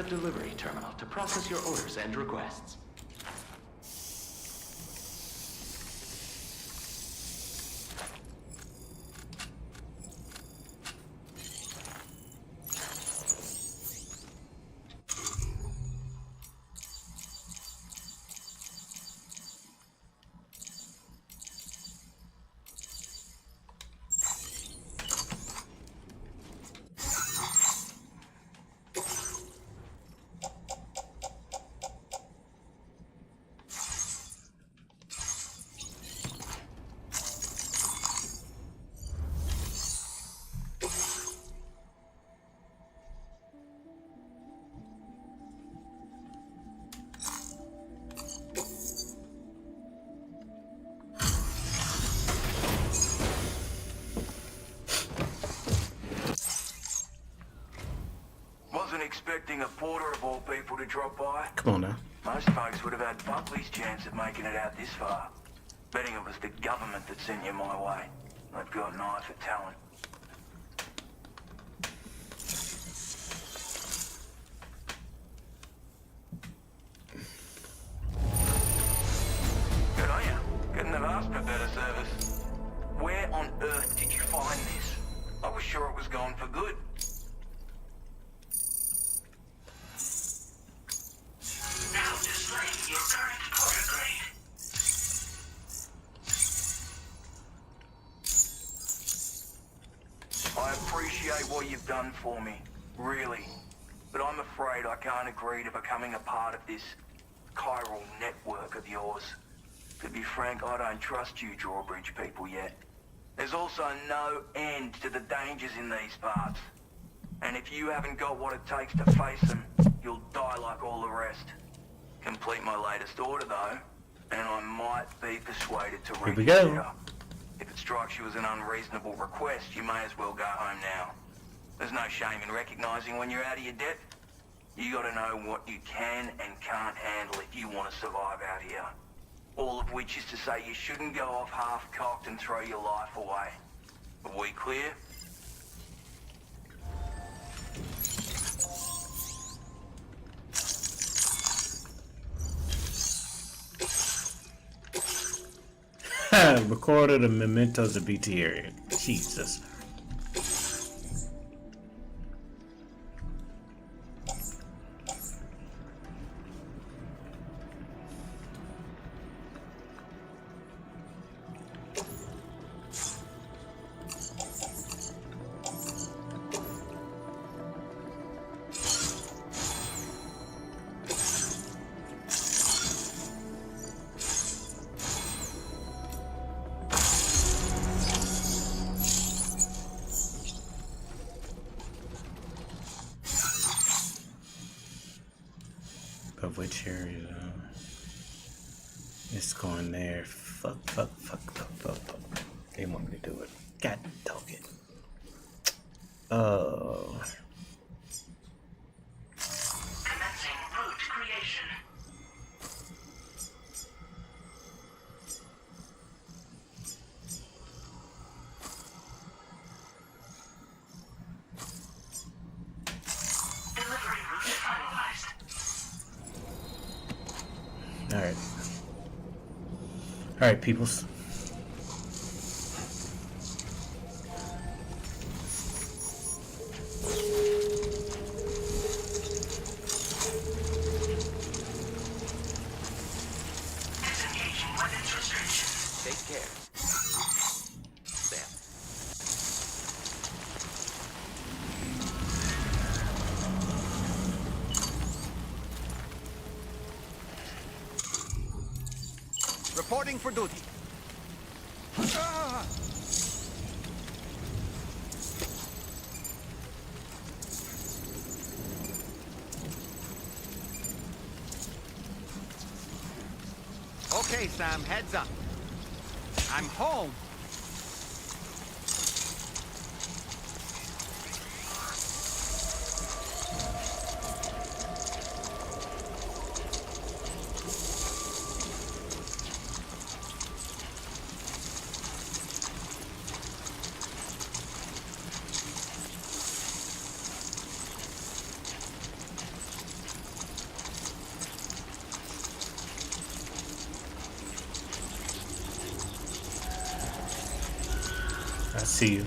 the delivery terminal to process your orders and requests. Expecting a porter of all people to drop by. Come on now. Most folks would have had Buckley's chance of making it out this far. Betting it was the government that sent you my way. They've got an eye for talent. Good on you. Couldn't have asked for better service. Where on earth did you find this? I was sure it was gone for good. What you've done for me, really. But I'm afraid I can't agree to becoming a part of this chiral network of yours. To be frank, I don't trust you drawbridge people yet. There's also no end to the dangers in these parts. And if you haven't got what it takes to face them, you'll die like all the rest. Complete my latest order though, and I might be persuaded to reconsider. If it strikes you as an unreasonable request, you may as well go home now. There's no shame in recognizing when you're out of your depth. You gotta know what you can and can't handle if you want to survive out here. All of which is to say you shouldn't go off half-cocked and throw your life away. Are we clear? Recorded the mementos of BT area. Jesus. Of which area? It's going there. Fuck. They want me to do it. God dog it. Oh. Commencing route creation. Delivery route finalized. Alright, peoples. Disengaging weapons restrictions. Take care. Sam. Reporting for duty. Okay, Sam, heads up. I'm home. I see you.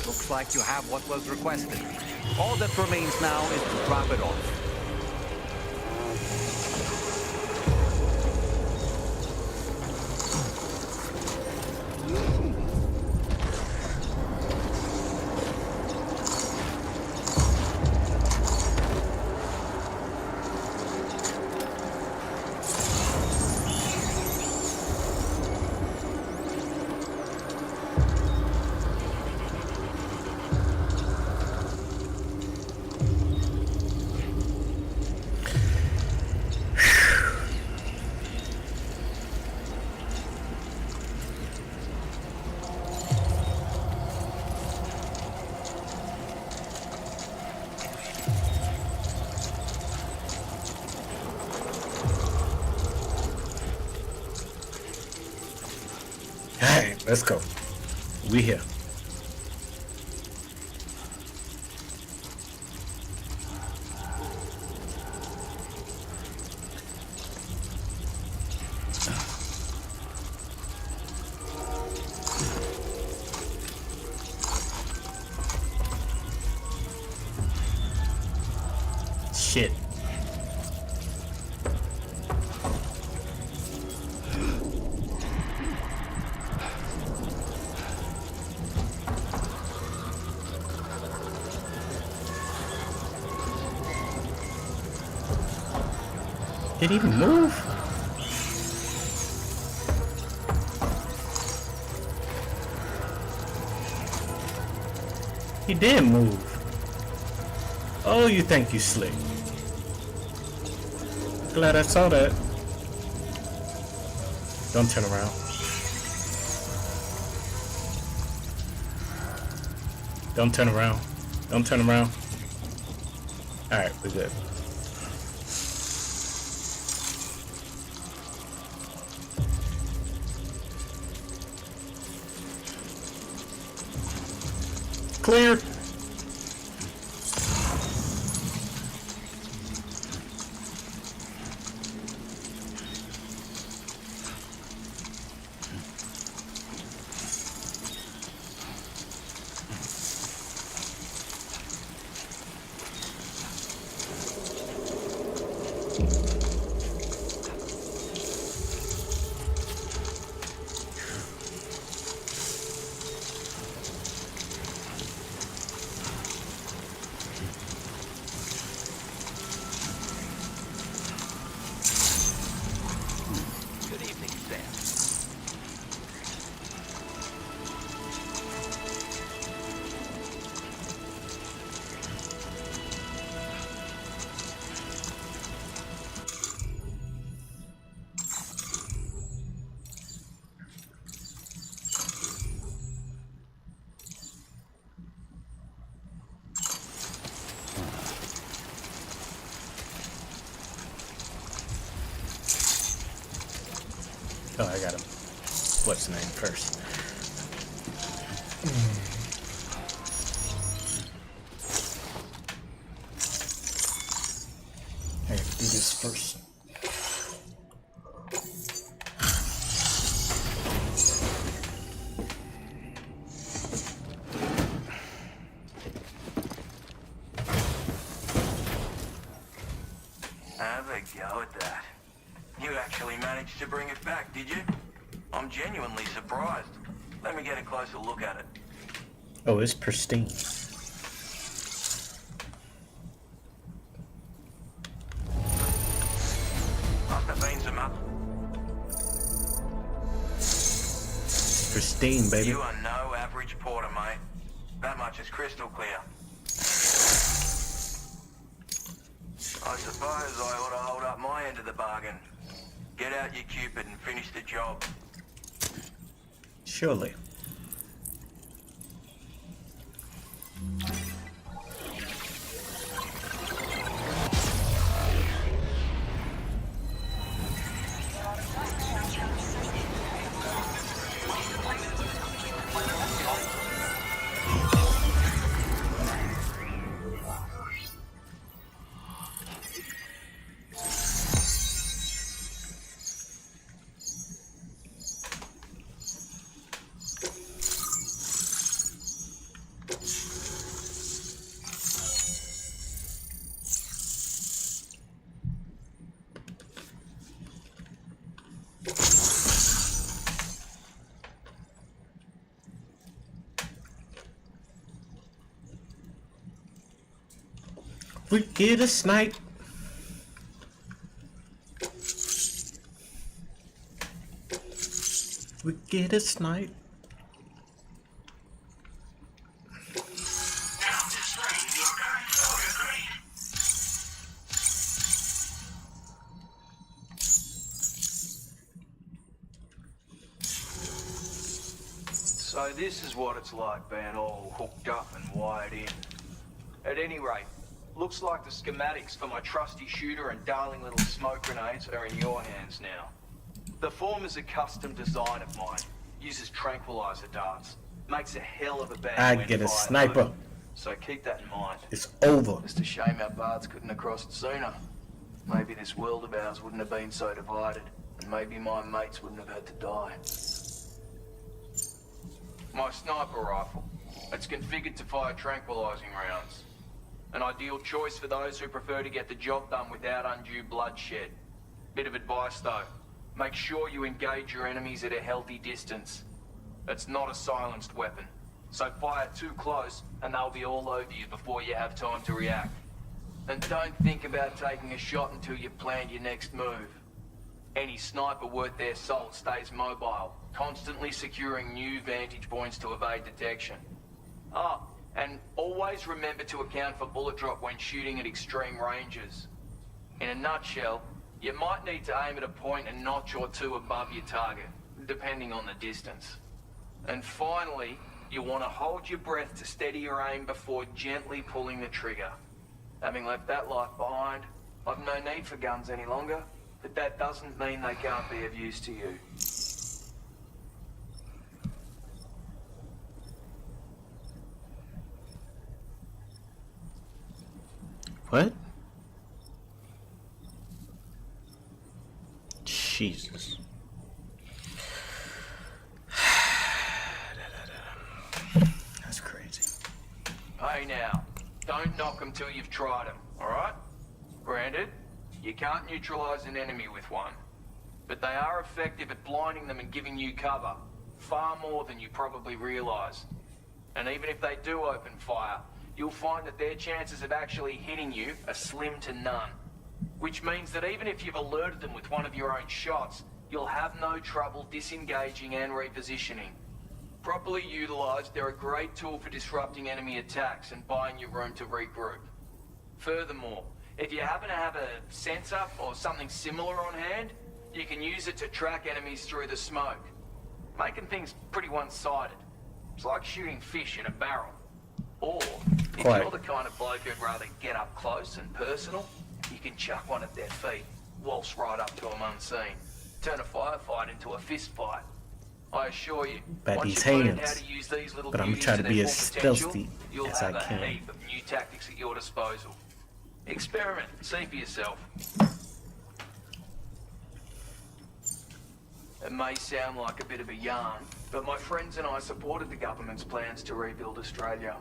Looks like you have what was requested. All that remains now is to drop it off. Let's go. We here. shit. Did he even move? He did move. Oh, you think you slick. Glad I saw that. Don't turn around. Don't turn around. Don't turn around. Alright, we're good. Clear. Oh, I got him. What's the name first? I have to do this first. Have a go at that. You actually managed to bring it back, did you? I'm genuinely surprised. Let me get a closer look at it. Oh, it's pristine. Must have been some up. Pristine, baby. You are no average porter, mate. That much is crystal clear. I suppose I ought to hold up my end of the bargain. Get out your Cupid and finish the job. Surely. We get a snipe. We get a snipe. So this is what it's like being all hooked up and wired in. At any rate, looks like the schematics for my trusty shooter and darling little smoke grenades are in your hands now. The former's a custom design of mine. Uses tranquilizer darts. Makes a hell of a bad I wind get a fire sniper. though. So keep that in mind. It's over. It's a shame our bards couldn't have crossed sooner. Maybe this world of ours wouldn't have been so divided. And maybe my mates wouldn't have had to die. My sniper rifle. It's configured to fire tranquilizing rounds. An ideal choice for those who prefer to get the job done without undue bloodshed. Bit of advice though, make sure you engage your enemies at a healthy distance. It's not a silenced weapon, so fire too close and they'll be all over you before you have time to react. And don't think about taking a shot until you've planned your next move. Any sniper worth their salt stays mobile, constantly securing new vantage points to evade detection. Oh, and always remember to account for bullet drop when shooting at extreme ranges. In a nutshell, you might need to aim at a point a notch or two above your target, depending on the distance. And finally, you want to hold your breath to steady your aim before gently pulling the trigger. Having left that life behind, I've no need for guns any longer, but that doesn't mean they can't be of use to you. What? Jesus. That's crazy. Hey now, don't knock them till you've tried them, alright? Granted, you can't neutralize an enemy with one, but they are effective at blinding them and giving you cover, far more than you probably realize. And even if they do open fire, you'll find that their chances of actually hitting you are slim to none. Which means that even if you've alerted them with one of your own shots, you'll have no trouble disengaging and repositioning. Properly utilized, they're a great tool for disrupting enemy attacks and buying you room to regroup. Furthermore, if you happen to have a sensor or something similar on hand, you can use it to track enemies through the smoke, making things pretty one-sided. It's like shooting fish in a barrel. Or, if you're the kind of bloke who'd rather get up close and personal, you can chuck one at their feet, waltz right up to them unseen, turn a firefight into a fist fight. I assure you, By once these you've learned hands. how to use these little But I'm beauties trying to to be their as full potential, stealthy you'll as have I a can. heap of new tactics at your disposal. Experiment, see for yourself. It may sound like a bit of a yarn, but my friends and I supported the government's plans to rebuild Australia.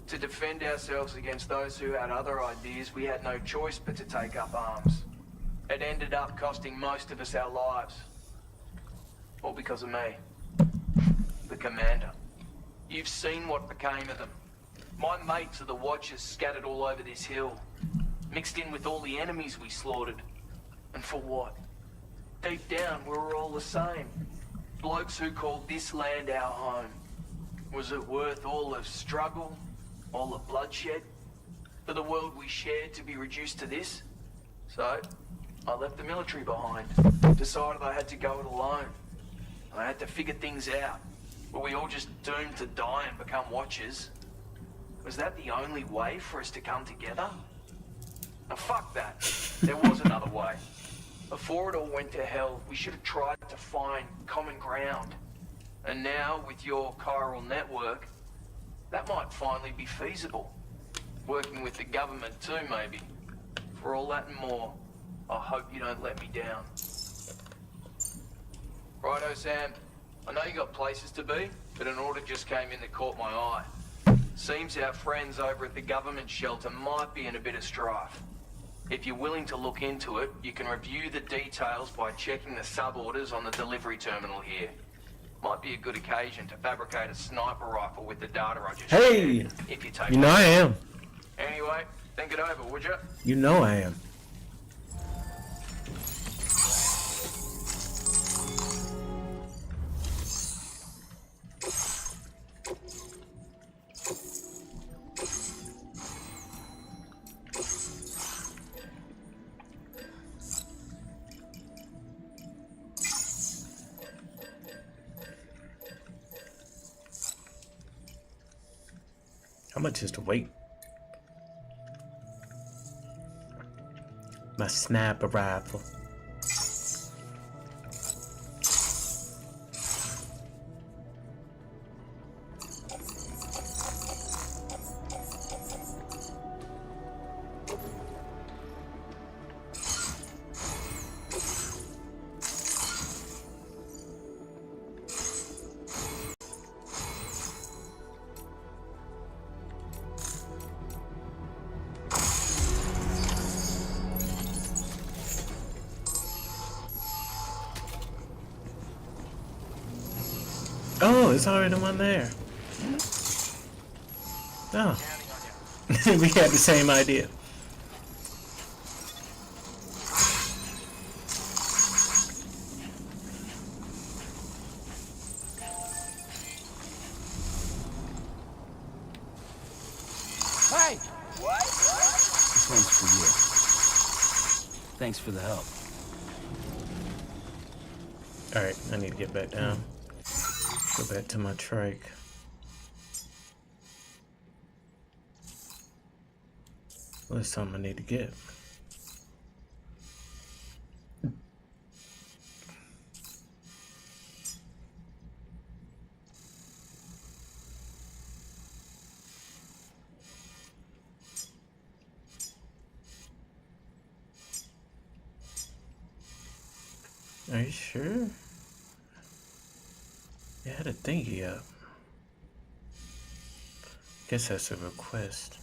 To defend ourselves against those who had other ideas, we had no choice but to take up arms. It ended up costing most of us our lives. All because of me. The commander. You've seen what became of them. My mates are the Watchers scattered all over this hill, mixed in with all the enemies we slaughtered. And for what? Deep down, we were all the same. Blokes who called this land our home. Was it worth all the struggle, all the bloodshed, for the world we shared to be reduced to this? So, I left the military behind. Decided I had to go it alone. I had to figure things out. Were we all just doomed to die and become Watchers? Was that the only way for us to come together? Now fuck that. There was another way. Before it all went to hell, we should have tried to find common ground. And now, with your chiral network, that might finally be feasible. Working with the government too, maybe. For all that and more, I hope you don't let me down. Righto, Sam. I know you got places to be, but an order just came in that caught my eye. Seems our friends over at the government shelter might be in a bit of strife. If you're willing to look into it, you can review the details by checking the sub-orders on the delivery terminal here. Might be a good occasion to fabricate a sniper rifle with the data I just shared, if you take you know I am. Anyway, think it over, would you? You know I am. How much is the weight? My sniper rifle. Oh, it's already the one there. Oh. We had the same idea. Hey! This one's for you. Thanks for the help. Alright, I need to get back down. Go back to my trike. Well, there's something I need to get. Are you sure? You had a thingy up. Guess that's a request.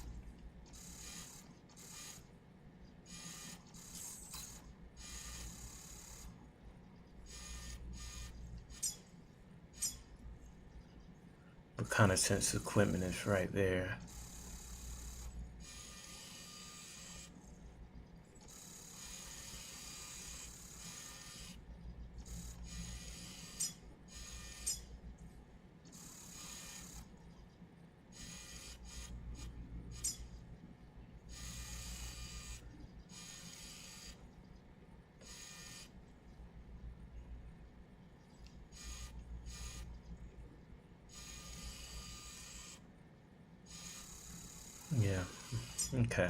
Reconnaissance equipment is right there. Yeah, okay.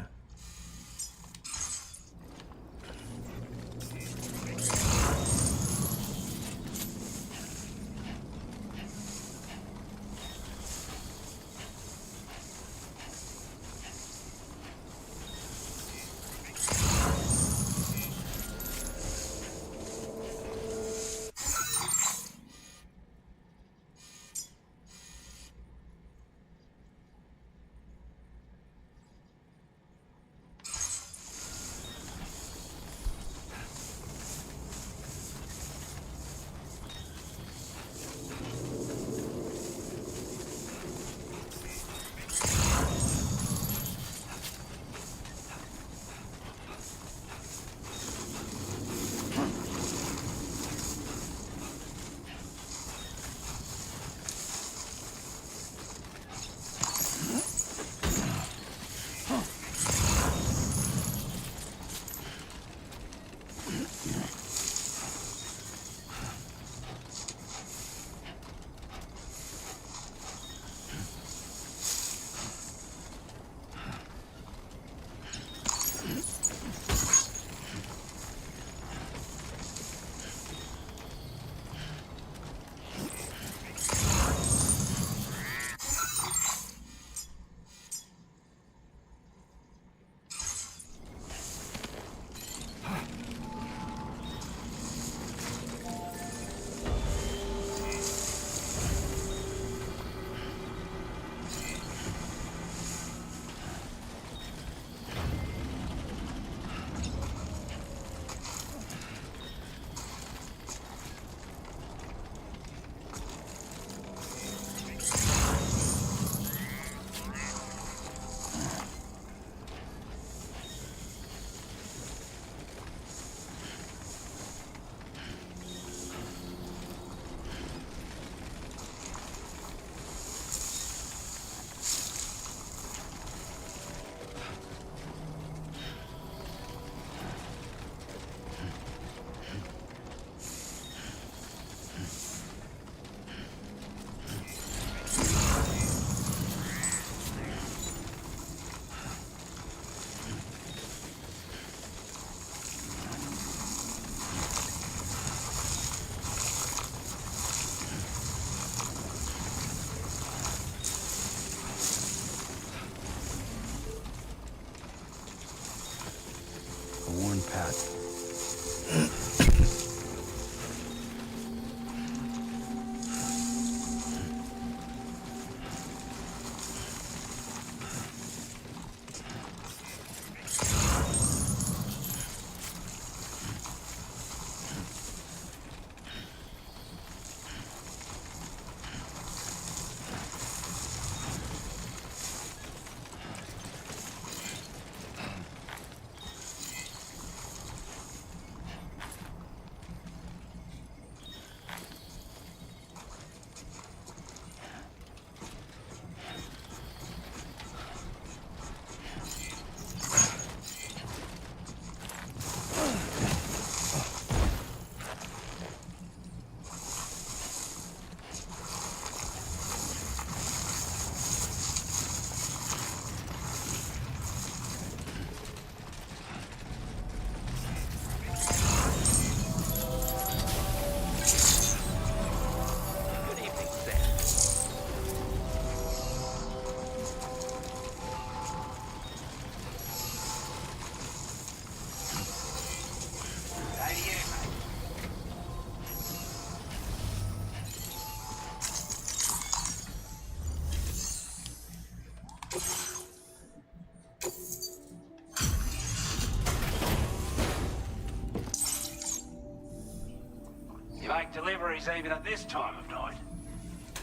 deliveries even at this time of night.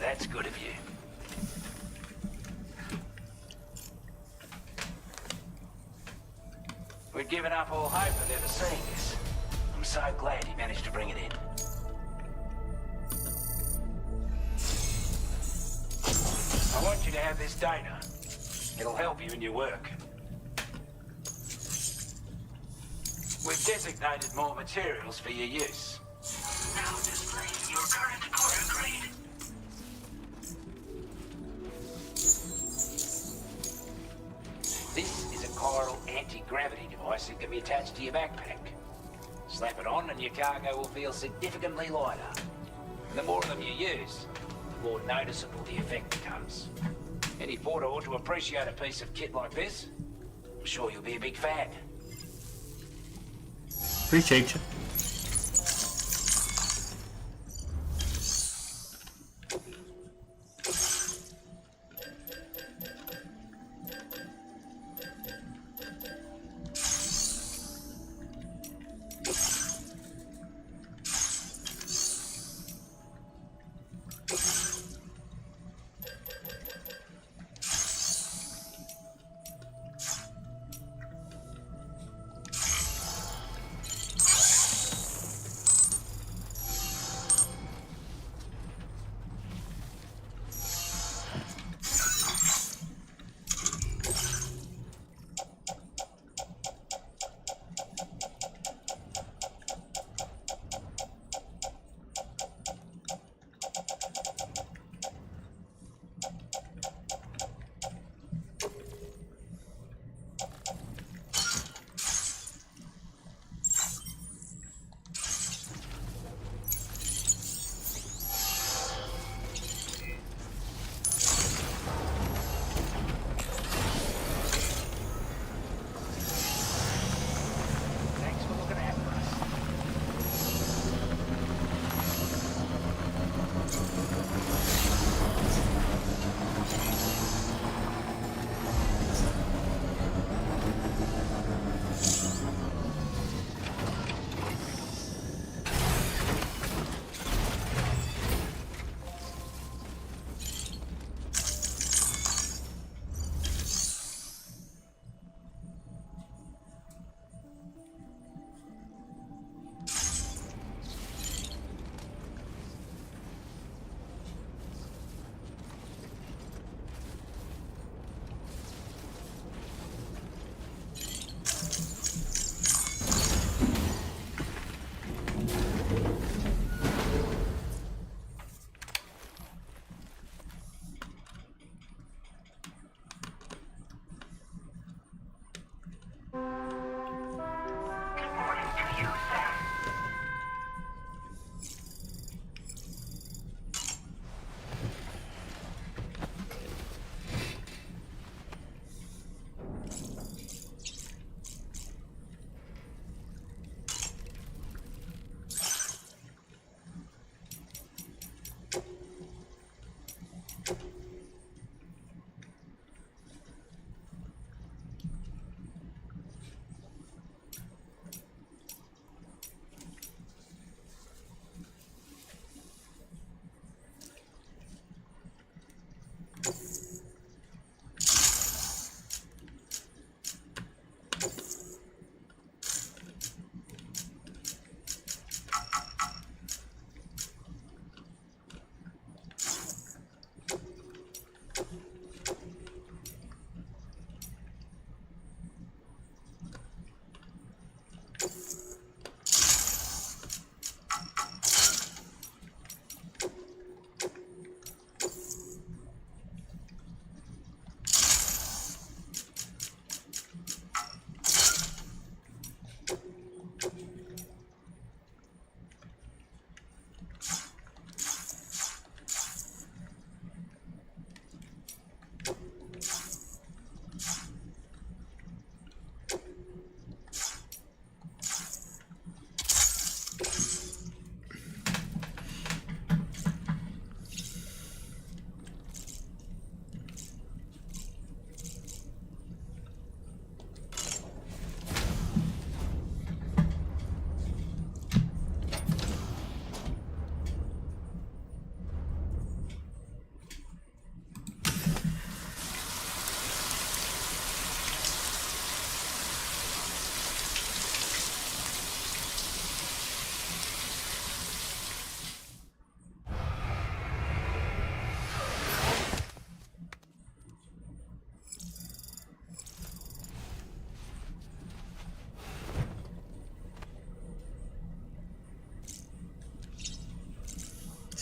That's good of you. We'd given up all hope of ever seeing this. I'm so glad he managed to bring it in. I want you to have this data. It'll help you in your work. We've designated more materials for your use. Now displaying your current order grade. This is a chiral anti-gravity device that can be attached to your backpack. Slap it on and your cargo will feel significantly lighter. And the more of them you use, the more noticeable the effect becomes. Any porter ought to appreciate a piece of kit like this. I'm sure you'll be a big fan. Appreciate you.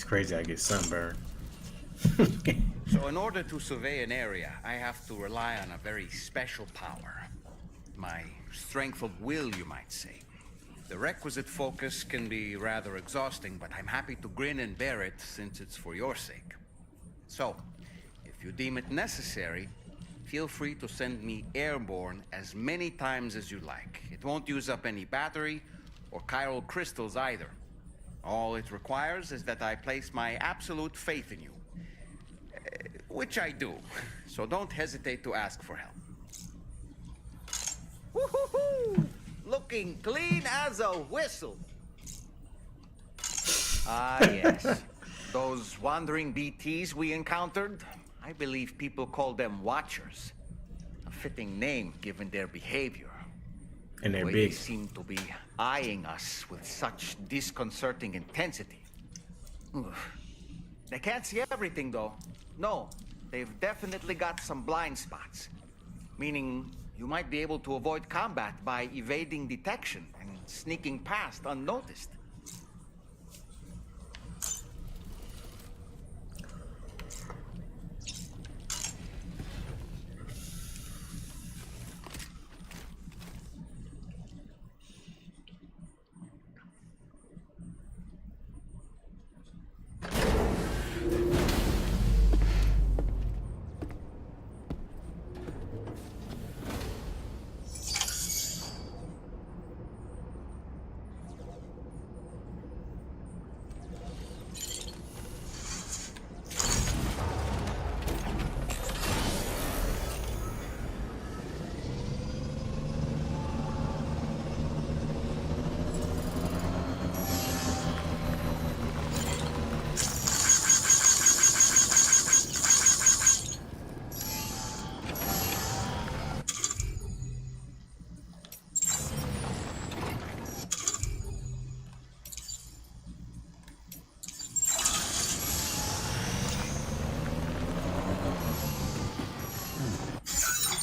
crazy I get sunburned. So in order to survey an area, I have to rely on a very special power. My strength of will, you might say. The requisite focus can be rather exhausting, but I'm happy to grin and bear it since it's for your sake. So, if you deem it necessary, feel free to send me airborne as many times as you like. It won't use up any battery or chiral crystals either. All it requires is that I place my absolute faith in you. Which I do, so don't hesitate to ask for help. Woo-hoo-hoo! Looking clean as a whistle. Ah, yes. Those wandering BTs we encountered, I believe people call them Watchers. A fitting name given their behavior. And they're The way big. They seem to be eyeing us with such disconcerting intensity. Oof. They can't see everything, though. No, they've definitely got some blind spots. Meaning, you might be able to avoid combat by evading detection and sneaking past unnoticed.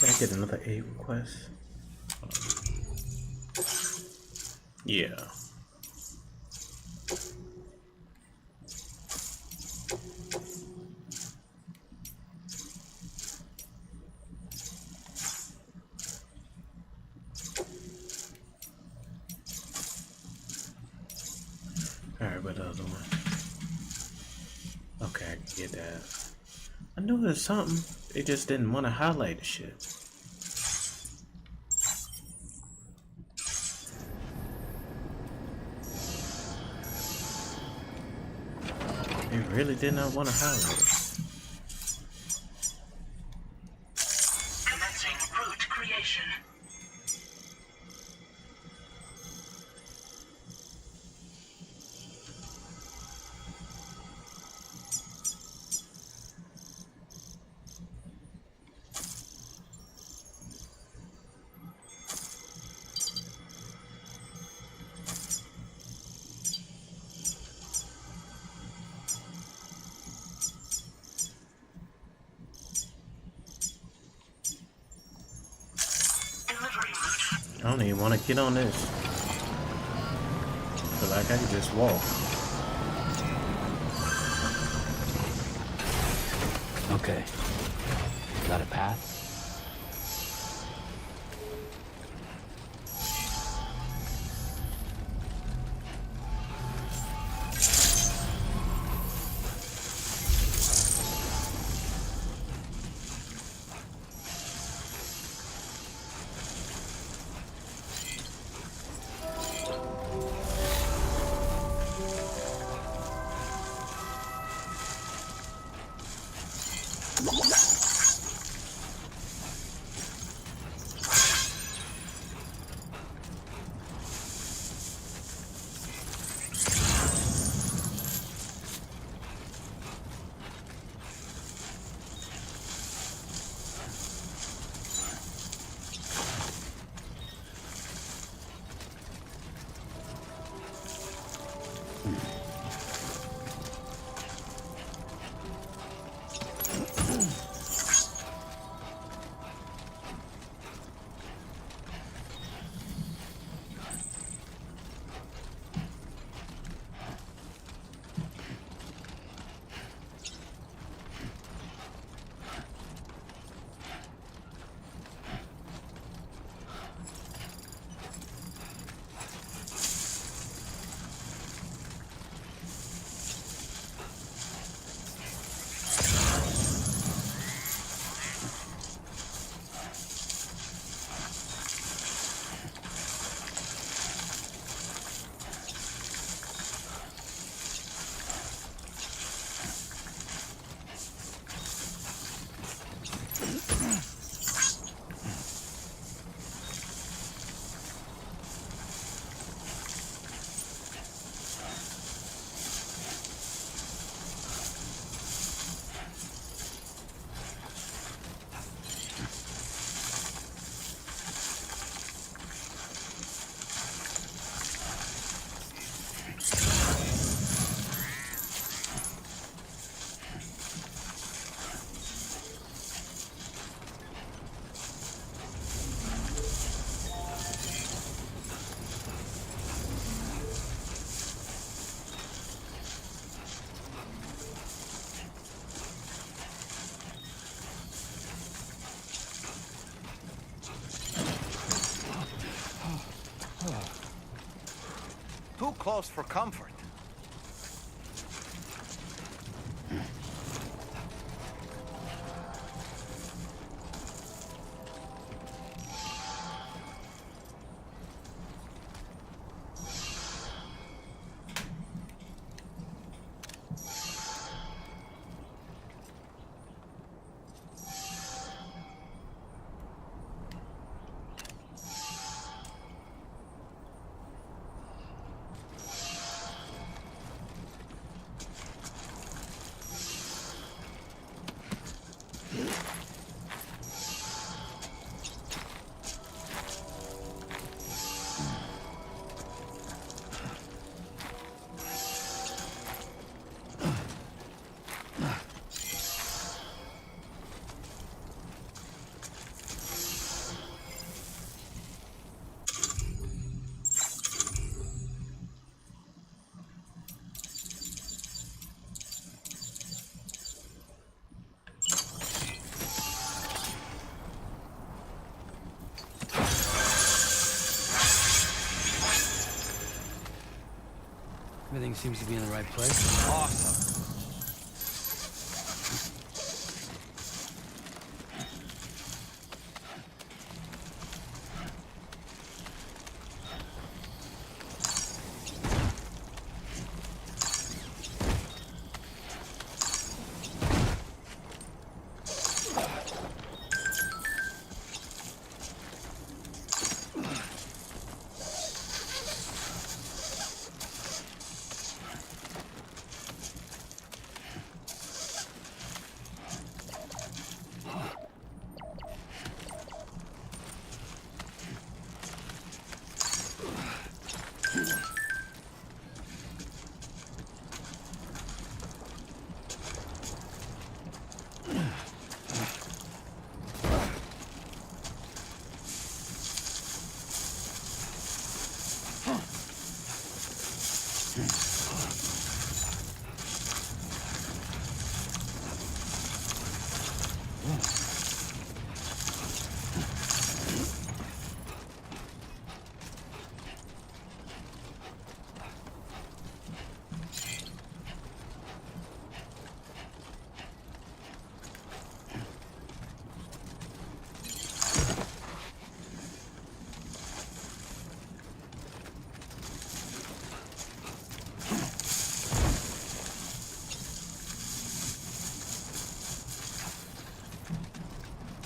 Did I get another aid request? Yeah. Alright, what the other one? Okay, I can get that. I knew there was something. They just didn't want to highlight the shit. They really did not want to highlight it. Commencing route creation. I don't even want to get on this. Feel like I can just walk. Okay. Got a path? close for comfort. Everything seems to be in the right place. Awesome.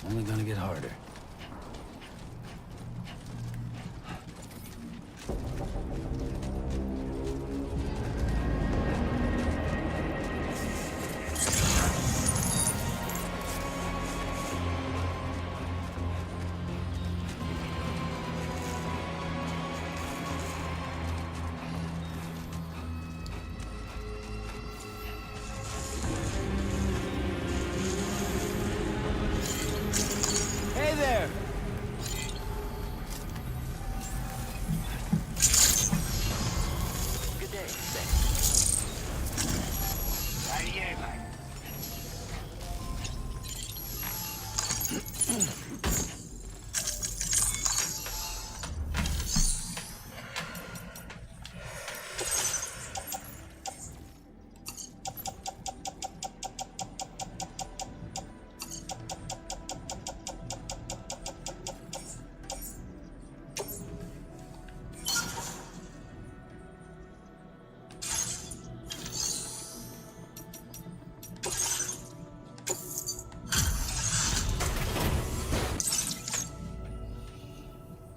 Only gonna get harder. Hey there! Good day, Sam. Right here, mate.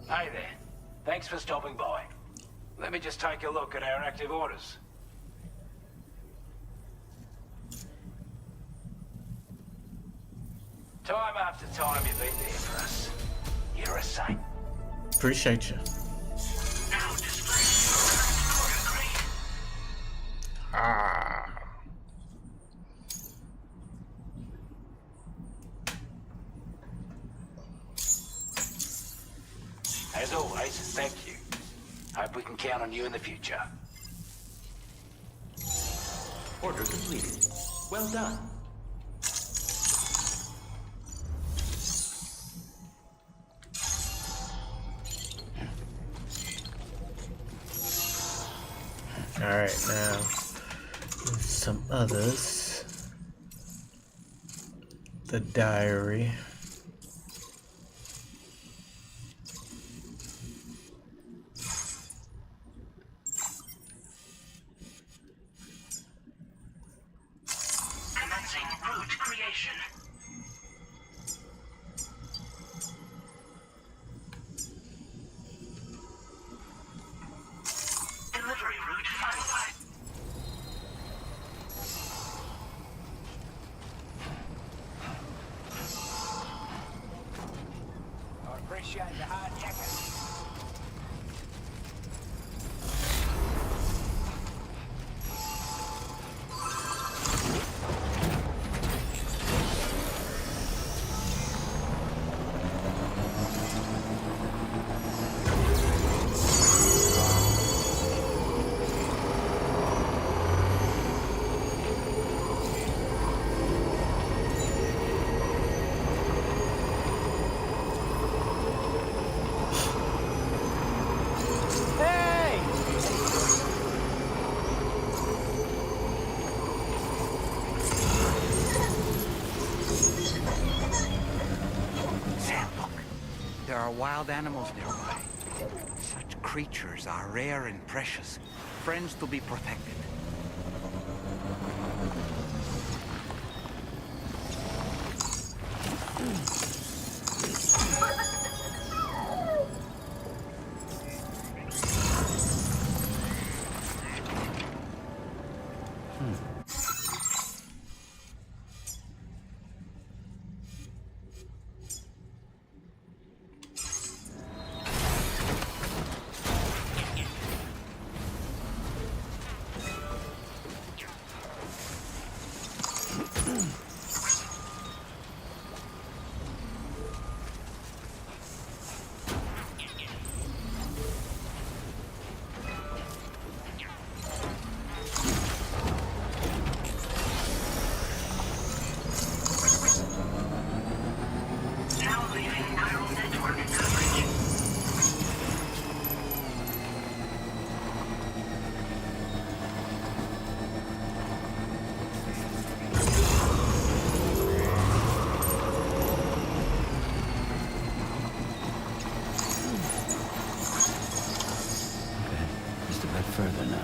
Hi there. Thanks for stopping by. Let me just take a look at our active orders. Time after time you've been there for us. You're a saint. Appreciate you. Now display your grade. Ah. As always, thank you. Hope we can count on you in the future. Order completed. Well done. right now. Some others. The diary. Commencing route creation. Delivery route finalized. I appreciate the hard yakking. Sam, look. There are wild animals nearby. Such creatures are rare and precious. Friends to be protected. Now leaving chiral network coverage. Okay, just a bit further now.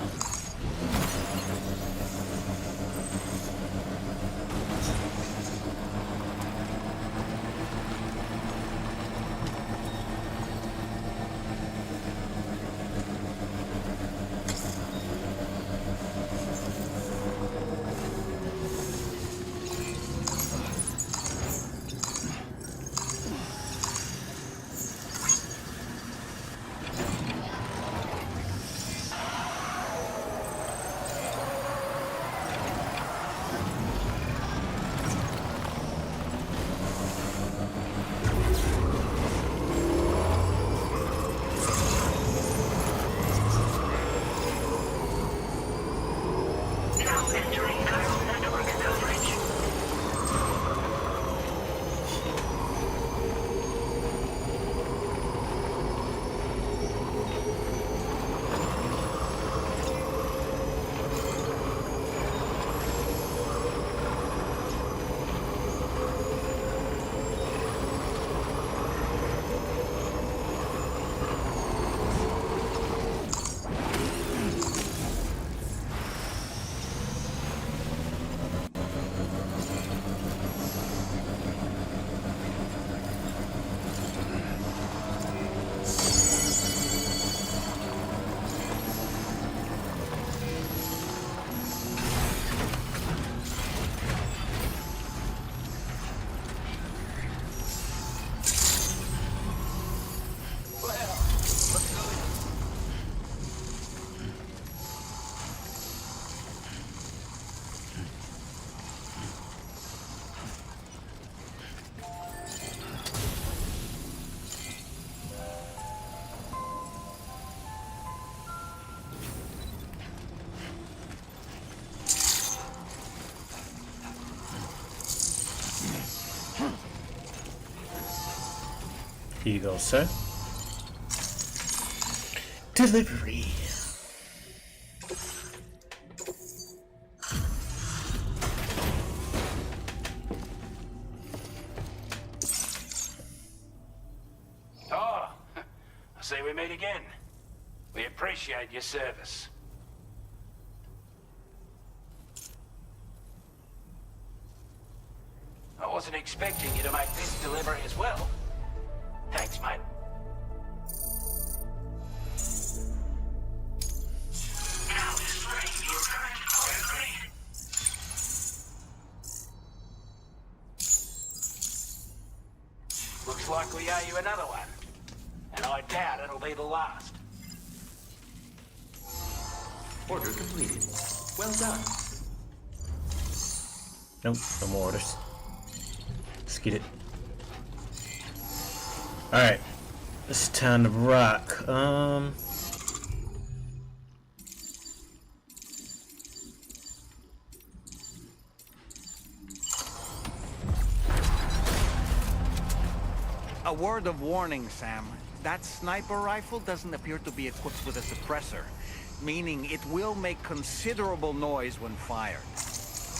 Now entering chiral network coverage. Here you go, sir. Delivery. say we meet again. We appreciate your service. I wasn't expecting you to make this delivery as well. Thanks, mate. Now displaying your current order grade. Looks like we owe you another one. And I doubt it'll be the last. Order completed. Well done. Nope, no more orders. Let's get it. Alright. It's time to rock. A word of warning, Sam. That sniper rifle doesn't appear to be equipped with a suppressor, meaning it will make considerable noise when fired.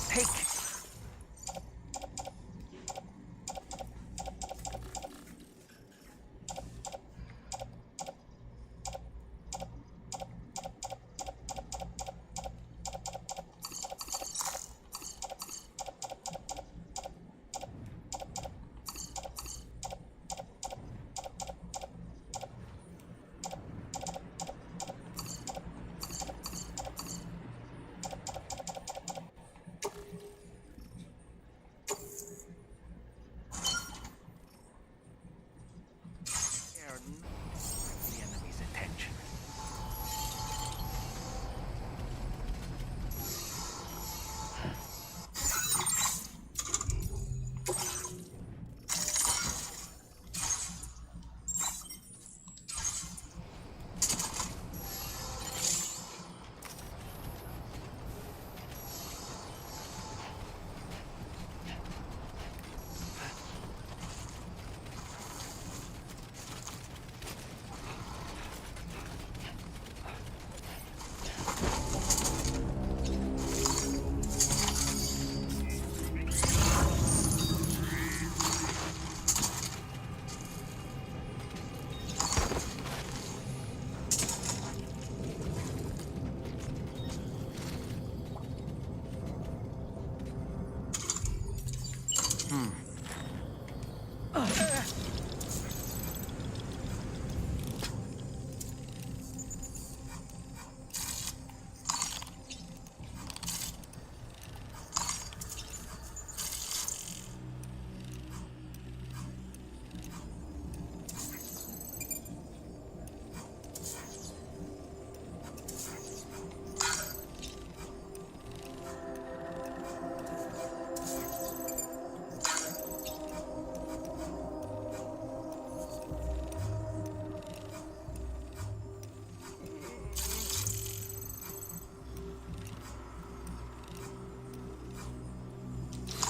Take... the enemy's attention.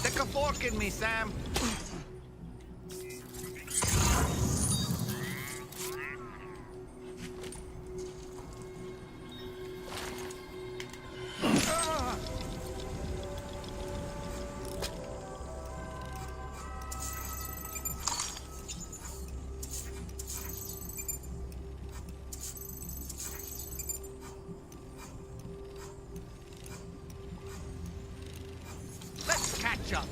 Stick a fork in me, Sam. Let's catch up.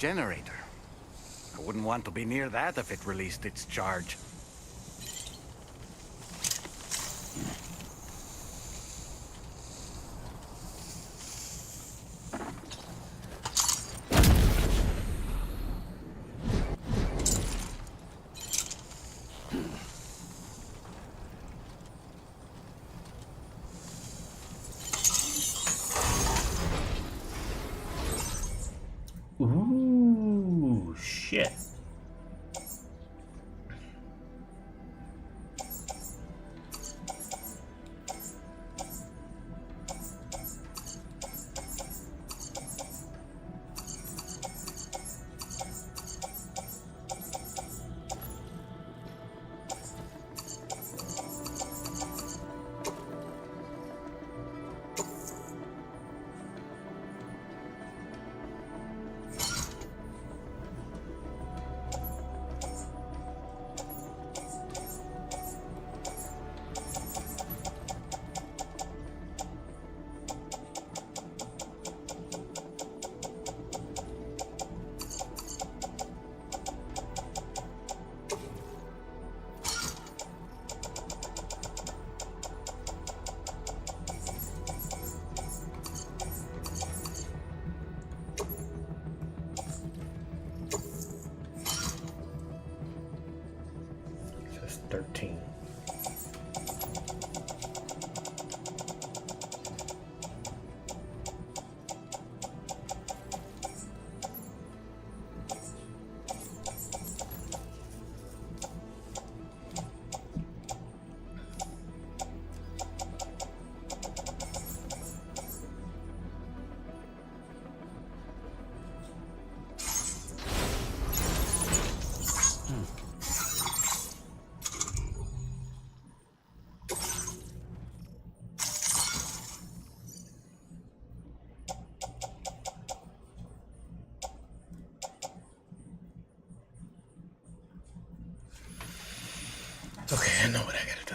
generator. I wouldn't want to be near that if it released its charge. Ooh, shit. That's 13. Okay, I know what I gotta do.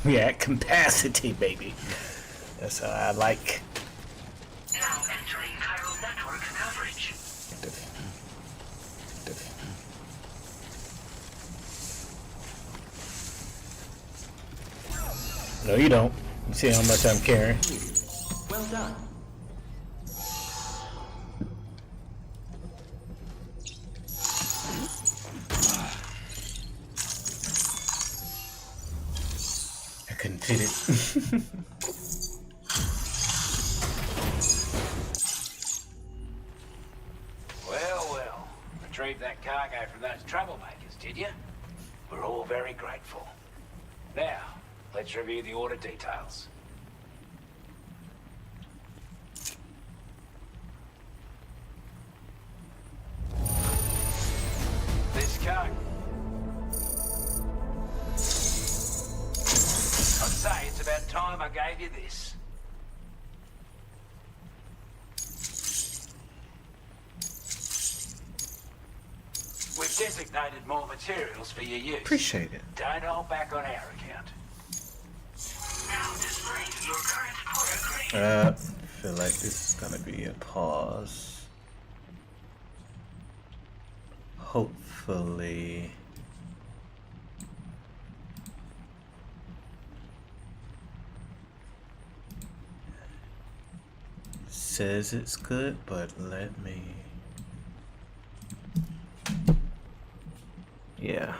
Yeah, capacity, baby. That's how I like. Now entering chiral network coverage. No, you don't. You see how much I'm carrying. Well done. I couldn't fit it. Well. Retrieved that cargo from those troublemakers, did you? We're all very grateful. Now, let's review the order details. This cargo. I'd say it's about time I gave you this. We've designated more materials for your use. Appreciate it. Don't hold back on our account. Now displaying your current port grade. I feel like this is gonna be a pause. Hopefully. Says it's good, but let me Yeah.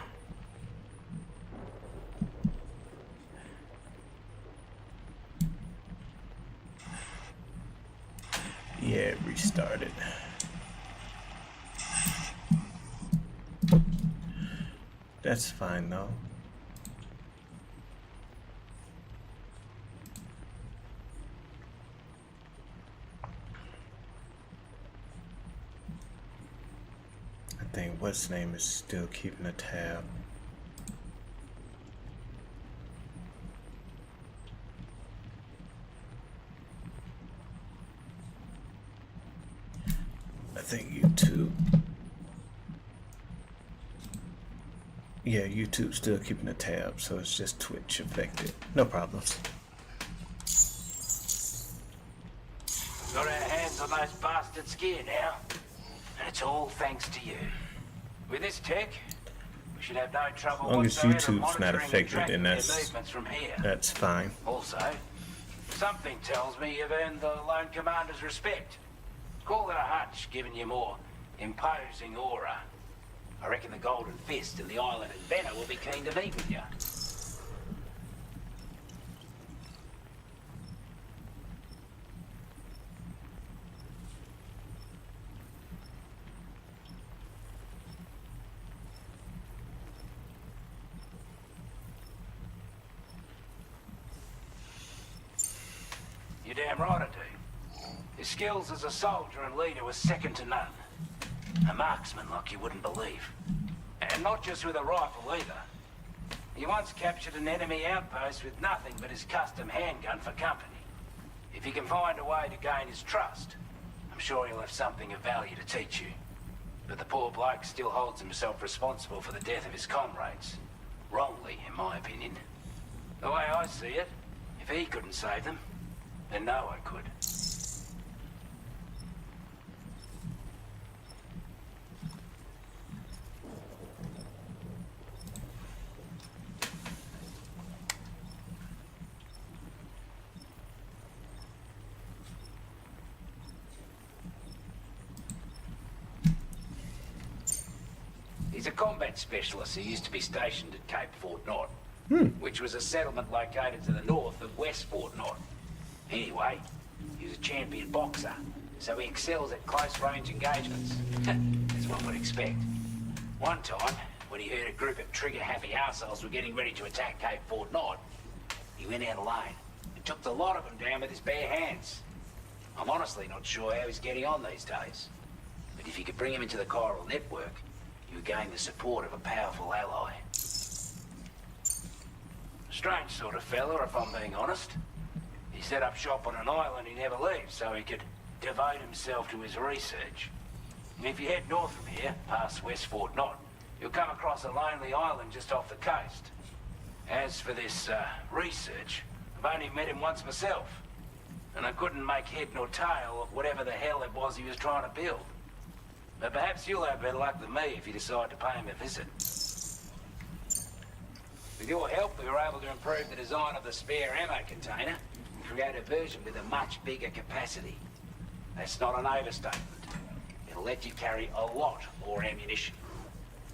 Yeah, it restarted. That's fine though. I think what's name is still keeping a tab. I think YouTube. Yeah, YouTube's still keeping a tab, so it's just Twitch affected. No problems. Got our hands on those bastards' gear now, and it's all thanks to you. With this tech, we should have no trouble As long as whatsoever YouTube's not monitoring and affected, tracking then their that's movements from here. fine. Also, something tells me you've earned the Lone Commander's respect. Call it a hunch, giving you more imposing aura. I reckon the Golden Fist and the Island Inventor will be keen to meet with you. You're damn right I do. His skills as a soldier and leader was second to none. A marksman like you wouldn't believe. And not just with a rifle either. He once captured an enemy outpost with nothing but his custom handgun for company. If you can find a way to gain his trust, I'm sure he'll have something of value to teach you. But the poor bloke still holds himself responsible for the death of his comrades. Wrongly, in my opinion. The way I see it, if he couldn't save them, then no one could. He's a combat specialist who used to be stationed at Cape Fort Knott, which was a settlement located to the north of West Fort Knott. Anyway, he was a champion boxer, so he excels at close-range engagements. As one would expect. One time, when he heard a group of trigger-happy arseholes were getting ready to attack Cape Fort Knott, he went out alone and took the lot of them down with his bare hands. I'm honestly not sure how he's getting on these days. But if you could bring him into the chiral network, you gain the support of a powerful ally. Strange sort of fella, if I'm being honest. He set up shop on an island he never leaves so he could devote himself to his research. And if you head north from here, past West Fort Knott, you'll come across a lonely island just off the coast. As for this research, I've only met him once myself, and I couldn't make head nor tail of whatever the hell it was he was trying to build. But perhaps you'll have better luck than me if you decide to pay him a visit. With your help, we were able to improve the design of the spare ammo container and create a version with a much bigger capacity. That's not an overstatement. It'll let you carry a lot more ammunition.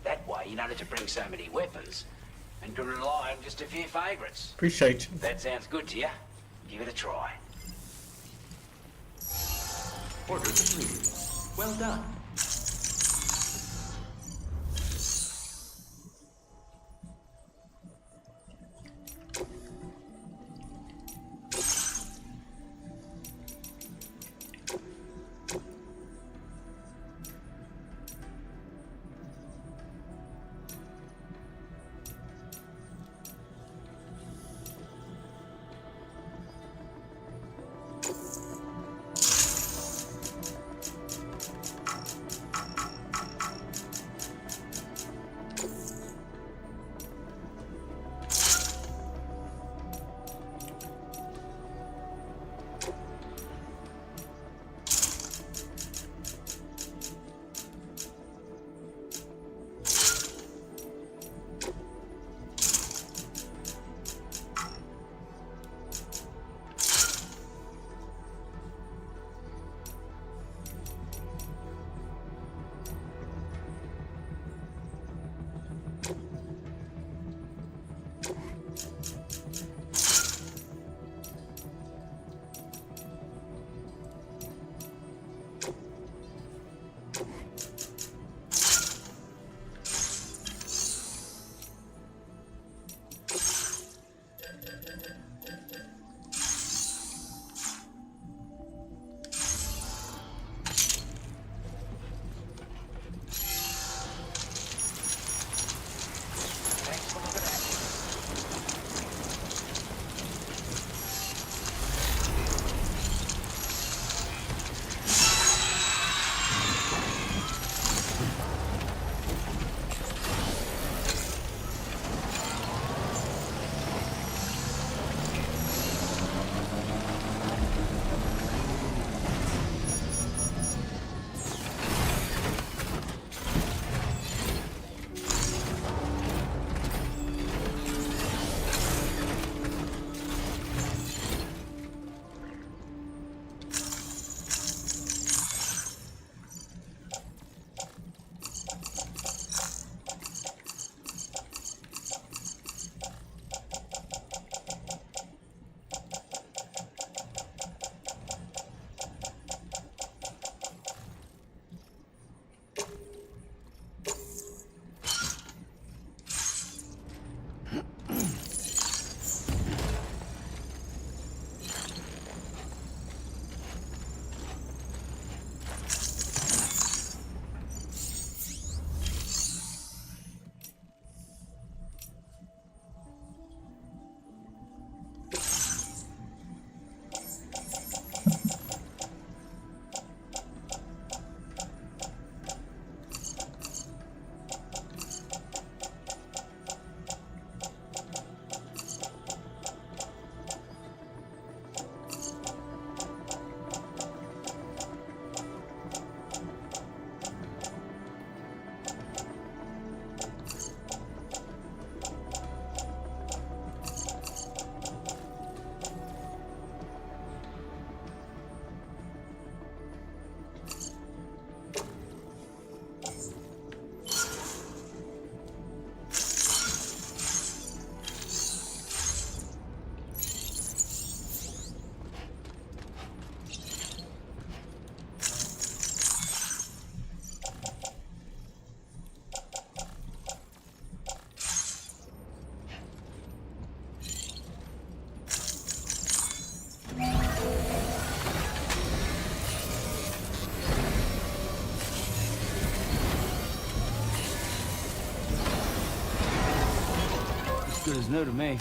That way, you don't have to bring so many weapons and can rely on just a few favorites. Appreciate you. That sounds good to you? Give it a try. Order completed. Well done. good as new to me.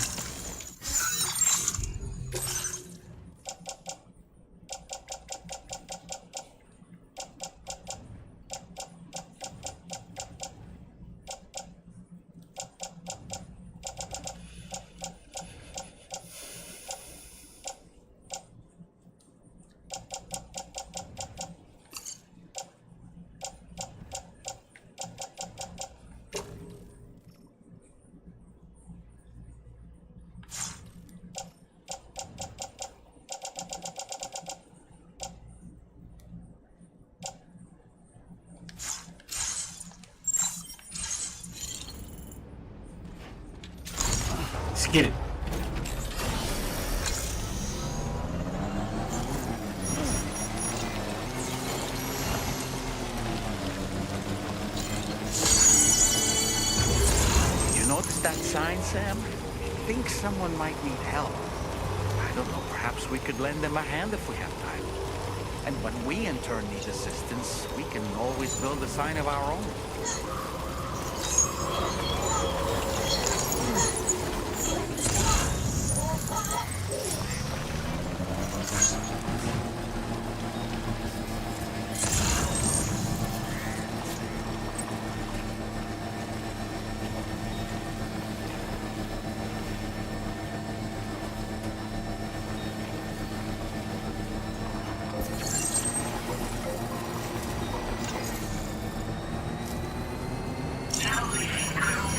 Let's get it. You notice that sign, Sam? I think someone might need help. I don't know, perhaps we could lend them a hand if we have time. And when we in turn need assistance, we can always build a sign of our own. Now leaving Crown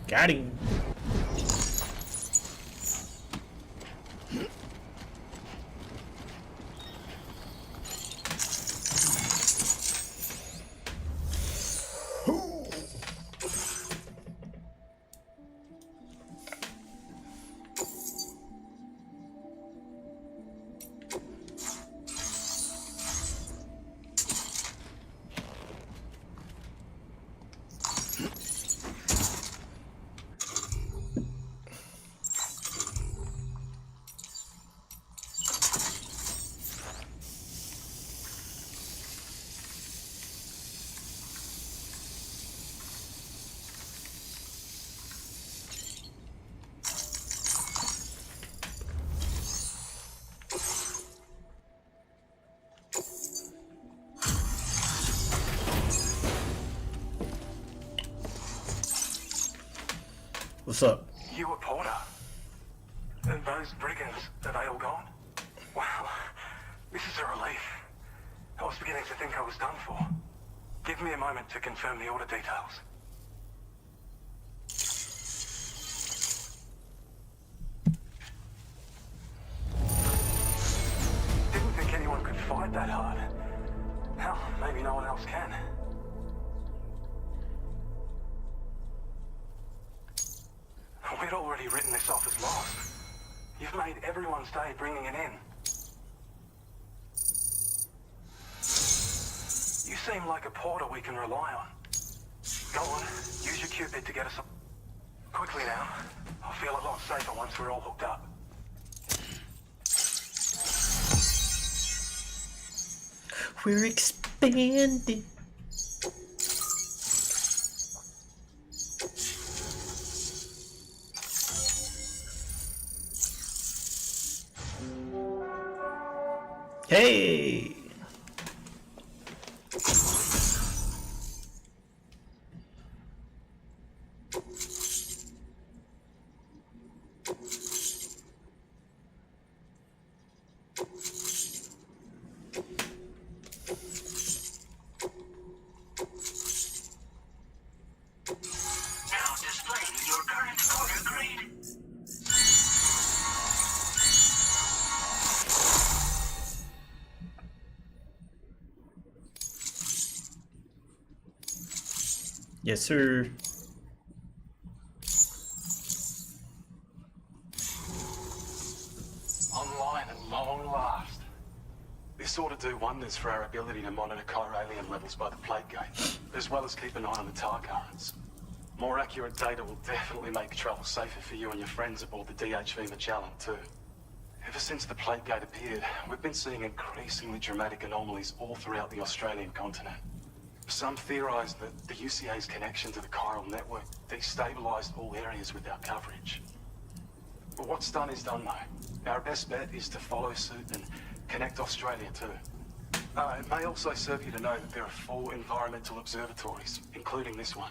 Got him. What's up? You a Porter? And those brigands, are they all gone? Wow, this is a relief. I was beginning to think I was done for. Give me a moment to confirm the order details. Didn't think anyone could fight that hard. Hell, maybe no one else can. We'd already written this off as lost. You've made everyone's day bringing it in. You seem like a porter we can rely on. Go on, use your Cupid to get us up. Quickly now. I'll feel a lot safer once we're all hooked up. We're expanding. Hey! Now displaying your current order grade. Yes, sir. Online at long last. This ought to do wonders for our ability to monitor chiralium levels by the plague gate, as well as keep an eye on the tar currents. More accurate data will definitely make travel safer for you and your friends aboard the DHV Magellan, too. Ever since the plague gate appeared, we've been seeing increasingly dramatic anomalies all throughout the Australian continent. Some theorize that the UCA's connection to the chiral network destabilized all areas with our coverage. But what's done is done, though. Our best bet is to follow suit and connect Australia, too. It may also serve you to know that there are 4 environmental observatories, including this one.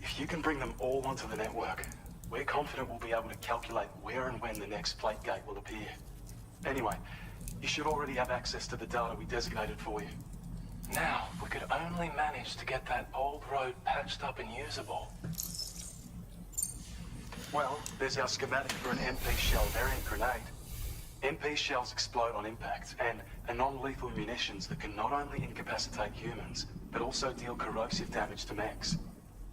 If you can bring them all onto the network, we're confident we'll be able to calculate where and when the next plague gate will appear. Anyway, you should already have access to the data we designated for you. Now, if we could only manage to get that old road patched up and usable. Well, there's our schematic for an MP shell variant grenade. MP shells explode on impact and are non-lethal munitions that can not only incapacitate humans, but also deal corrosive damage to mechs.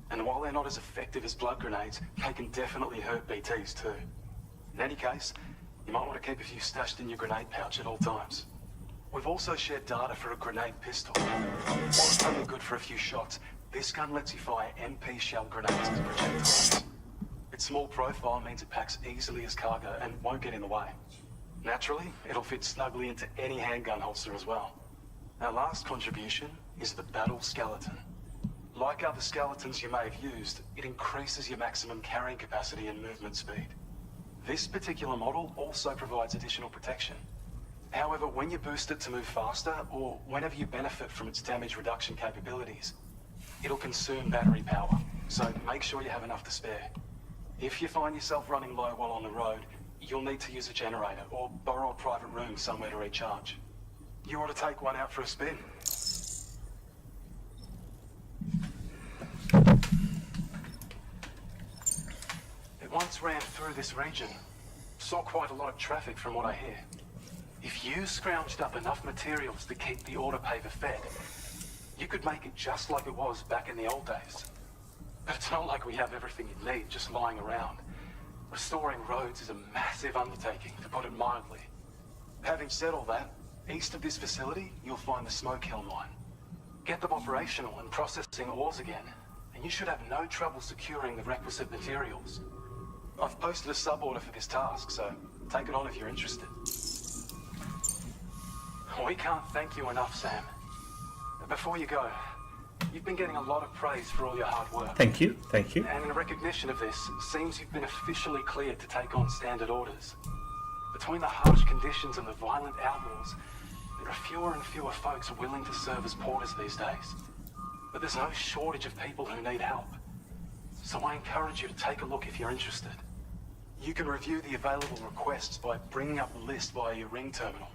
And while they're not as effective as blood grenades, they can definitely hurt BTs too. In any case, you might want to keep a few stashed in your grenade pouch at all times. We've also shared data for a grenade pistol. While it's only good for a few shots, this gun lets you fire MP shell grenades as projectiles. Its small profile means it packs easily as cargo and won't get in the way. Naturally, it'll fit snugly into any handgun holster as well. Our last contribution is the battle skeleton. Like other skeletons you may have used, it increases your maximum carrying capacity and movement speed. This particular model also provides additional protection. However, when you boost it to move faster, or whenever you benefit from its damage reduction capabilities, it'll consume battery power, so make sure you have enough to spare. If you find yourself running low while on the road, you'll need to use a generator or borrow a private room somewhere to recharge. You ought to take one out for a spin. just ran through this region. Saw quite a lot of traffic from what I hear. If you scrounged up enough materials to keep the autopaver fed, you could make it just like it was back in the old days. But it's not like we have everything you need just lying around. Restoring roads is a massive undertaking, to put it mildly. Having said all that, east of this facility, you'll find the Smoke Hill mine. Get them operational and processing ores again, and you should have no trouble securing the requisite materials. I've posted a sub-order for this task, so take it on if you're interested. We can't thank you enough, Sam. Before you go, you've been getting a lot of praise for all your hard work. Thank you, thank you. And in recognition of this, it seems you've been officially cleared to take on standard orders. Between the harsh conditions and the violent outlaws, there are fewer and fewer folks willing to serve as porters these days. But there's no shortage of people who need help. So I encourage you to take a look if you're interested. You can review the available requests by bringing up the list via your ring terminal.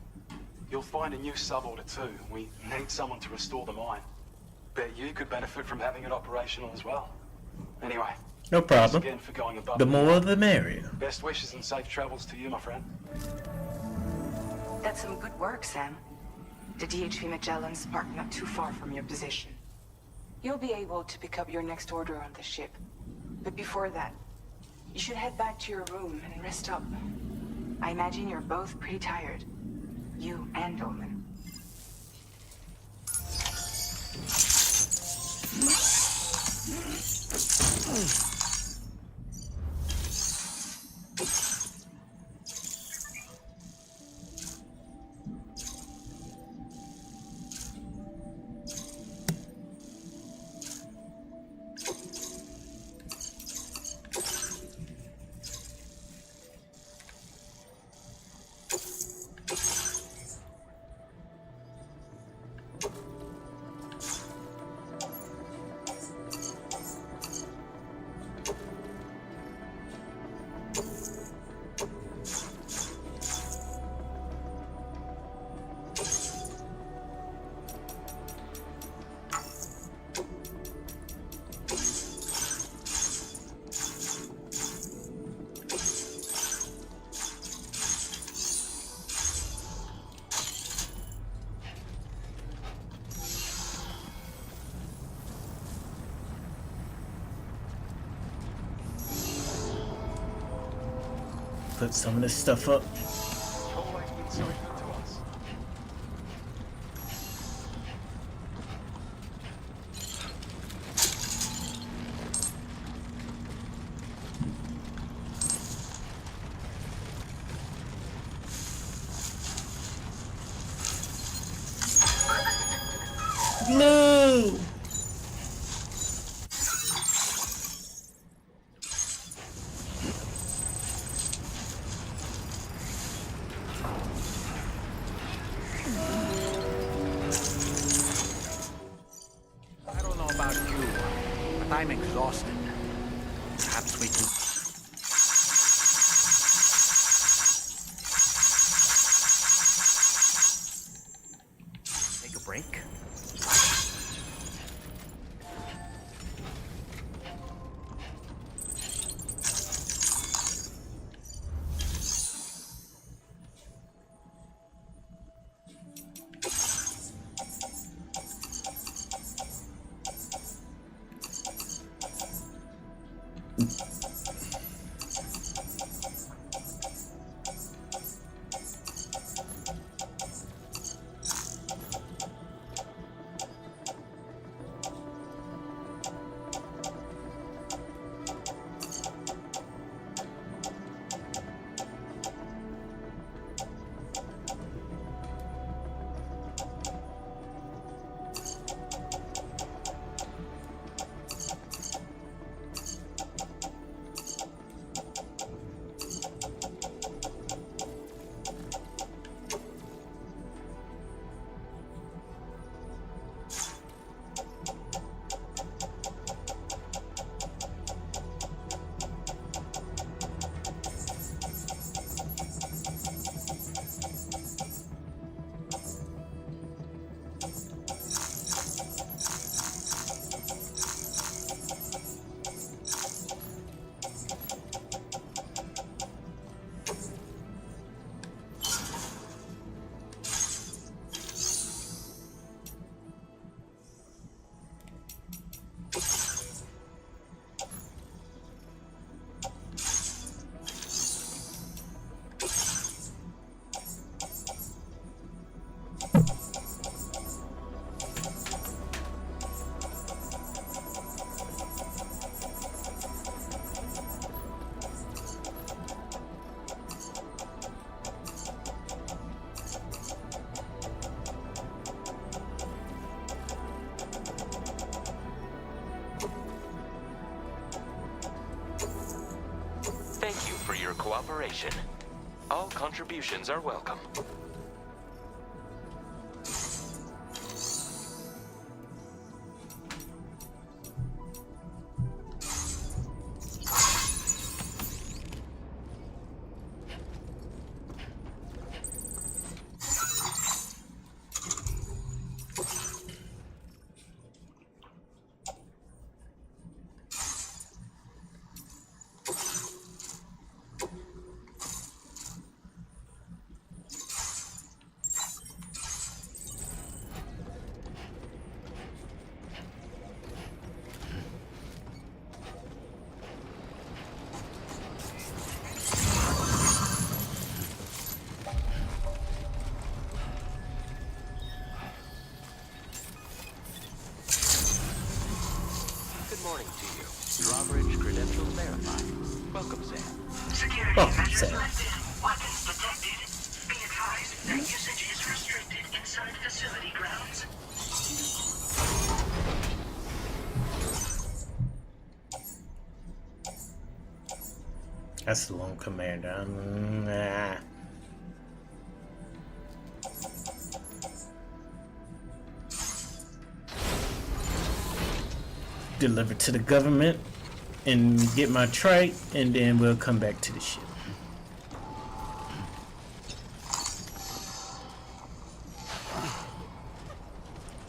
You'll find a new sub-order too. We need someone to restore the mine. Bet you could benefit from having it operational as well. Anyway, no problem. Thanks again for going above The more the merrier. Best wishes and safe travels to you, my friend. That's some good work, Sam. The DHV Magellan's parked not too far from your position. You'll be able to pick up your next order on the ship. But before that, you should head back to your room and rest up. I imagine you're both pretty tired. You and Omen. Put some of this stuff up. Always been so good to us. Blue! I don't know about you, but I'm exhausted. Perhaps we can... take a break? for your cooperation. All contributions are welcome. Good morning to you. Drawbridge credentials verified. Welcome, Sam. Security Oh, measures Sam. lifted. Weapons detected. Be advised that usage is restricted inside facility grounds. That's the lone commander. Deliver to the government and get my trike, and then we'll come back to the ship.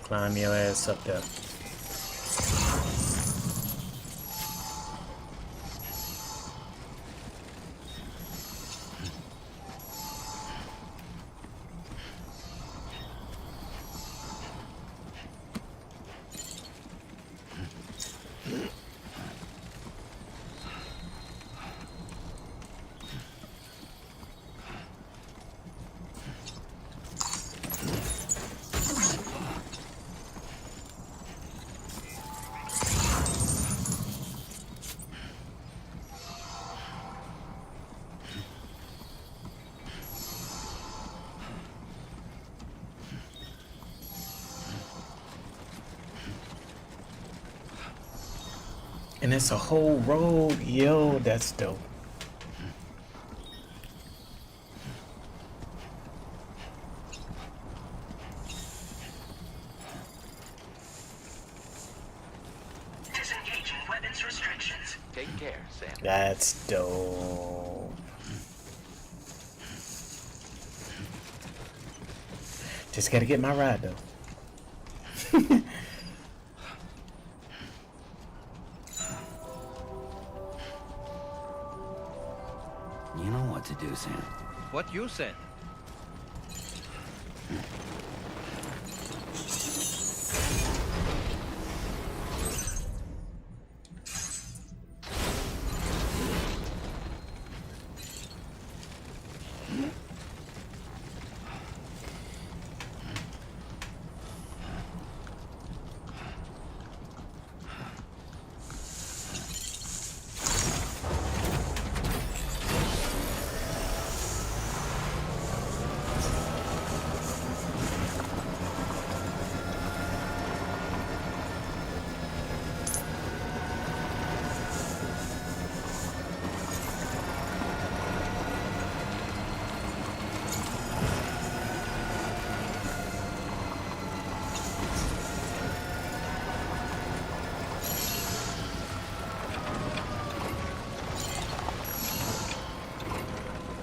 Climb your ass up there. And it's a whole road. Yo, that's dope. Disengaging weapons restrictions. Take care, Sam. That's dope. Just gotta get my ride though. You know what to do, Sam. What you said?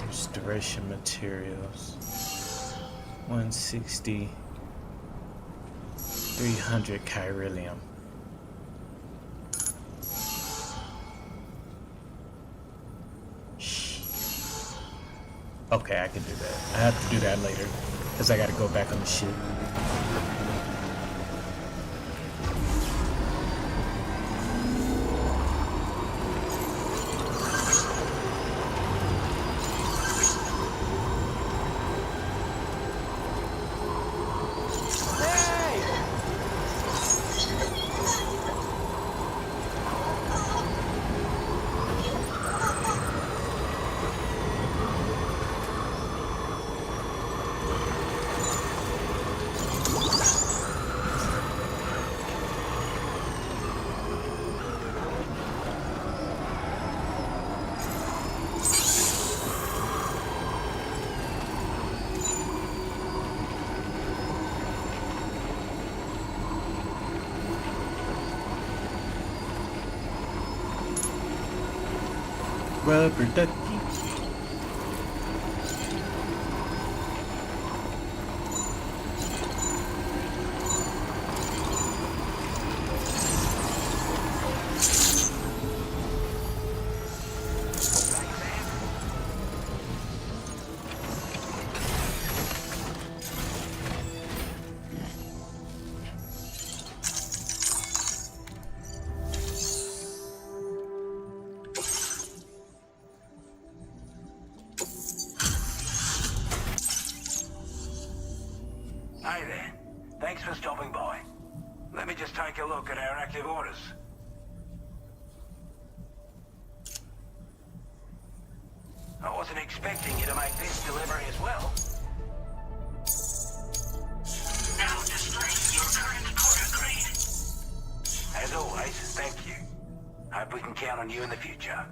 Restoration materials. 160. 300 chiralium. Okay, I can do that. I have to do that later because I gotta go back on the ship. rubber ducky. Hey there. Thanks for stopping by. Let me just take a look at our active orders. I wasn't expecting you to make this delivery as well. Now displaying your current order grade. As always, thank you. Hope we can count on you in the future.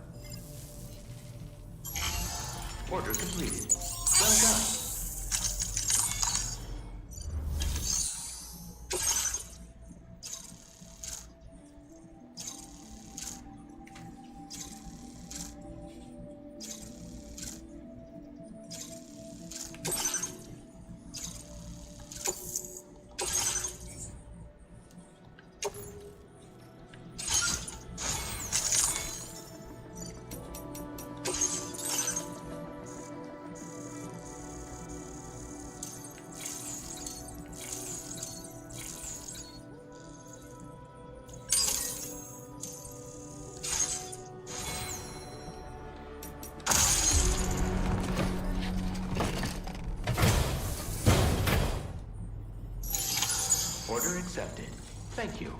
Order completed. Well done. Order accepted. Thank you.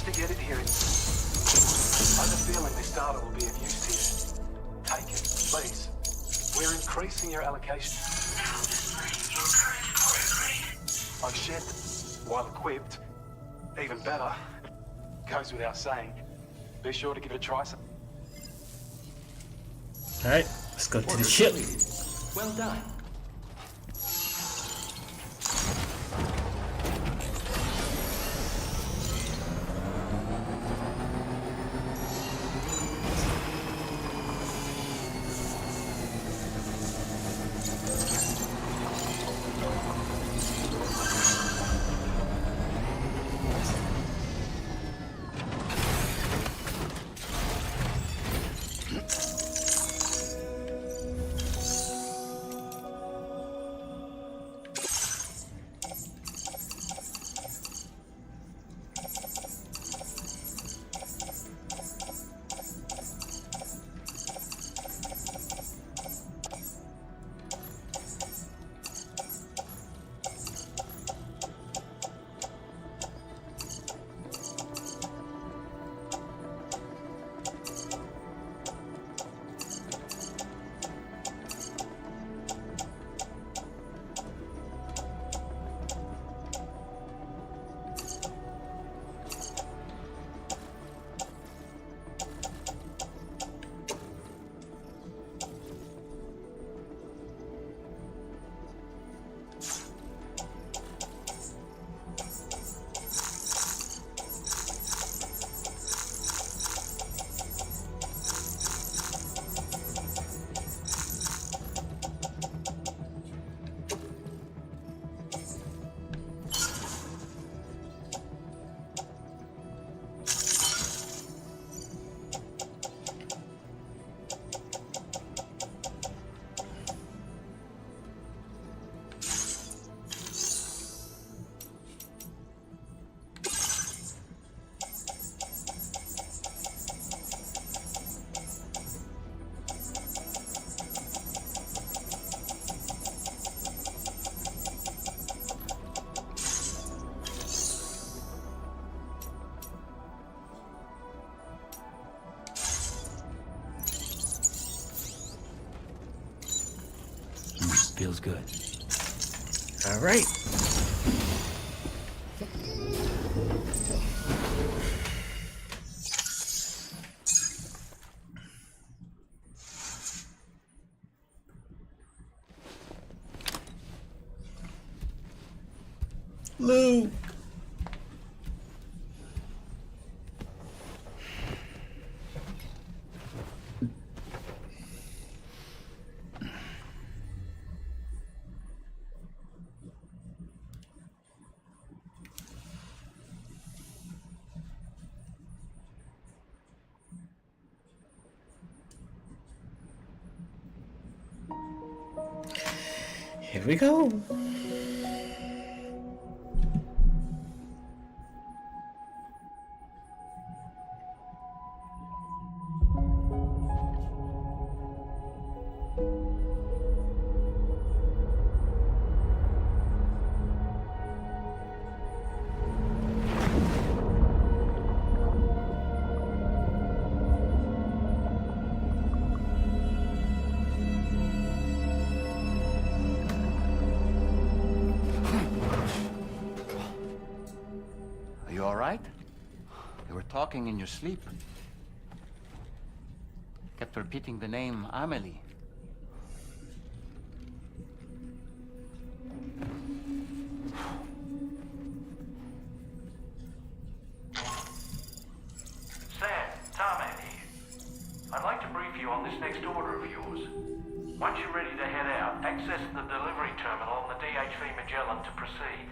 To get it here. I have a feeling this data will be of use here. Take it, please. We're increasing your allocation. Now displaying your current order grade. I've shared them while equipped. Even better. Goes without saying. Be sure to give it a try. Alright, let's go to the ship. Well done. Feels good. All right. Luke. Here we go. Are you all right? You were talking in your sleep. Kept repeating the name Amelie. Sam, Tarman here. I'd like to brief you on this next order of yours. Once you're ready to head out, access the delivery terminal on the DHV Magellan to proceed.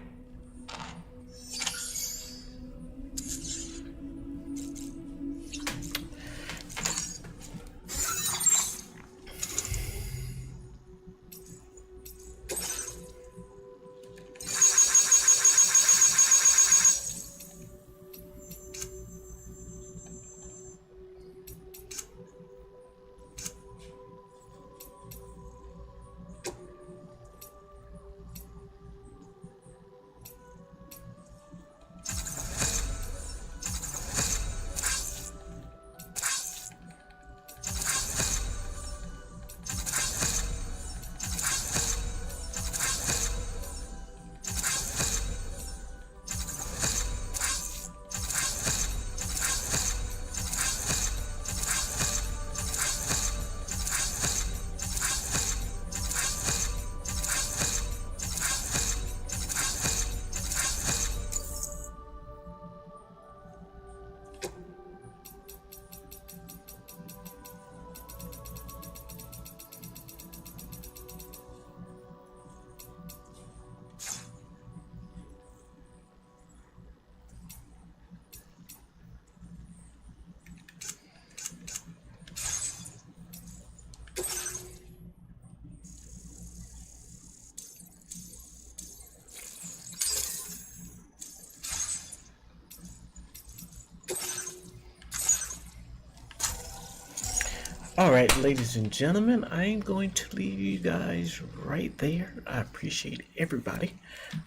All right, ladies and gentlemen, I'm going to leave you guys right there. I appreciate everybody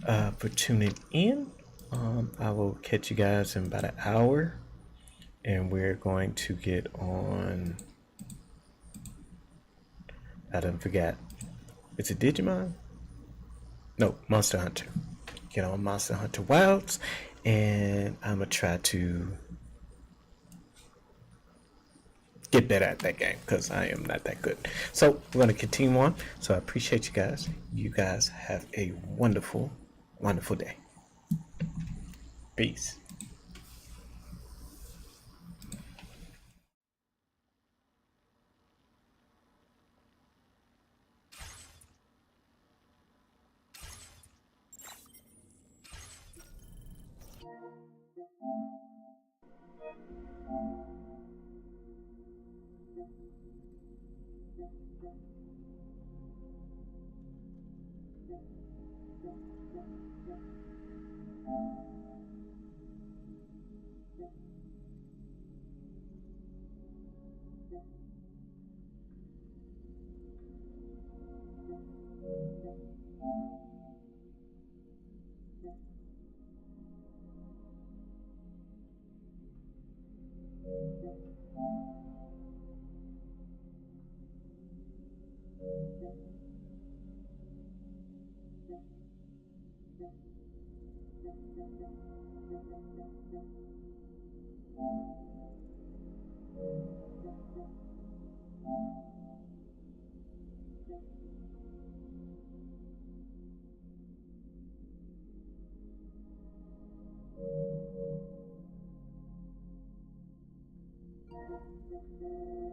for tuning in. I will catch you guys in about an hour, and we're going to get on. I done forgot. Is it Digimon? No, Monster Hunter. Get on Monster Hunter Wilds, and I'm gonna try to get better at that game because I am not that good. So we're going to continue on. So I appreciate you guys. You guys have a wonderful, wonderful day. Peace.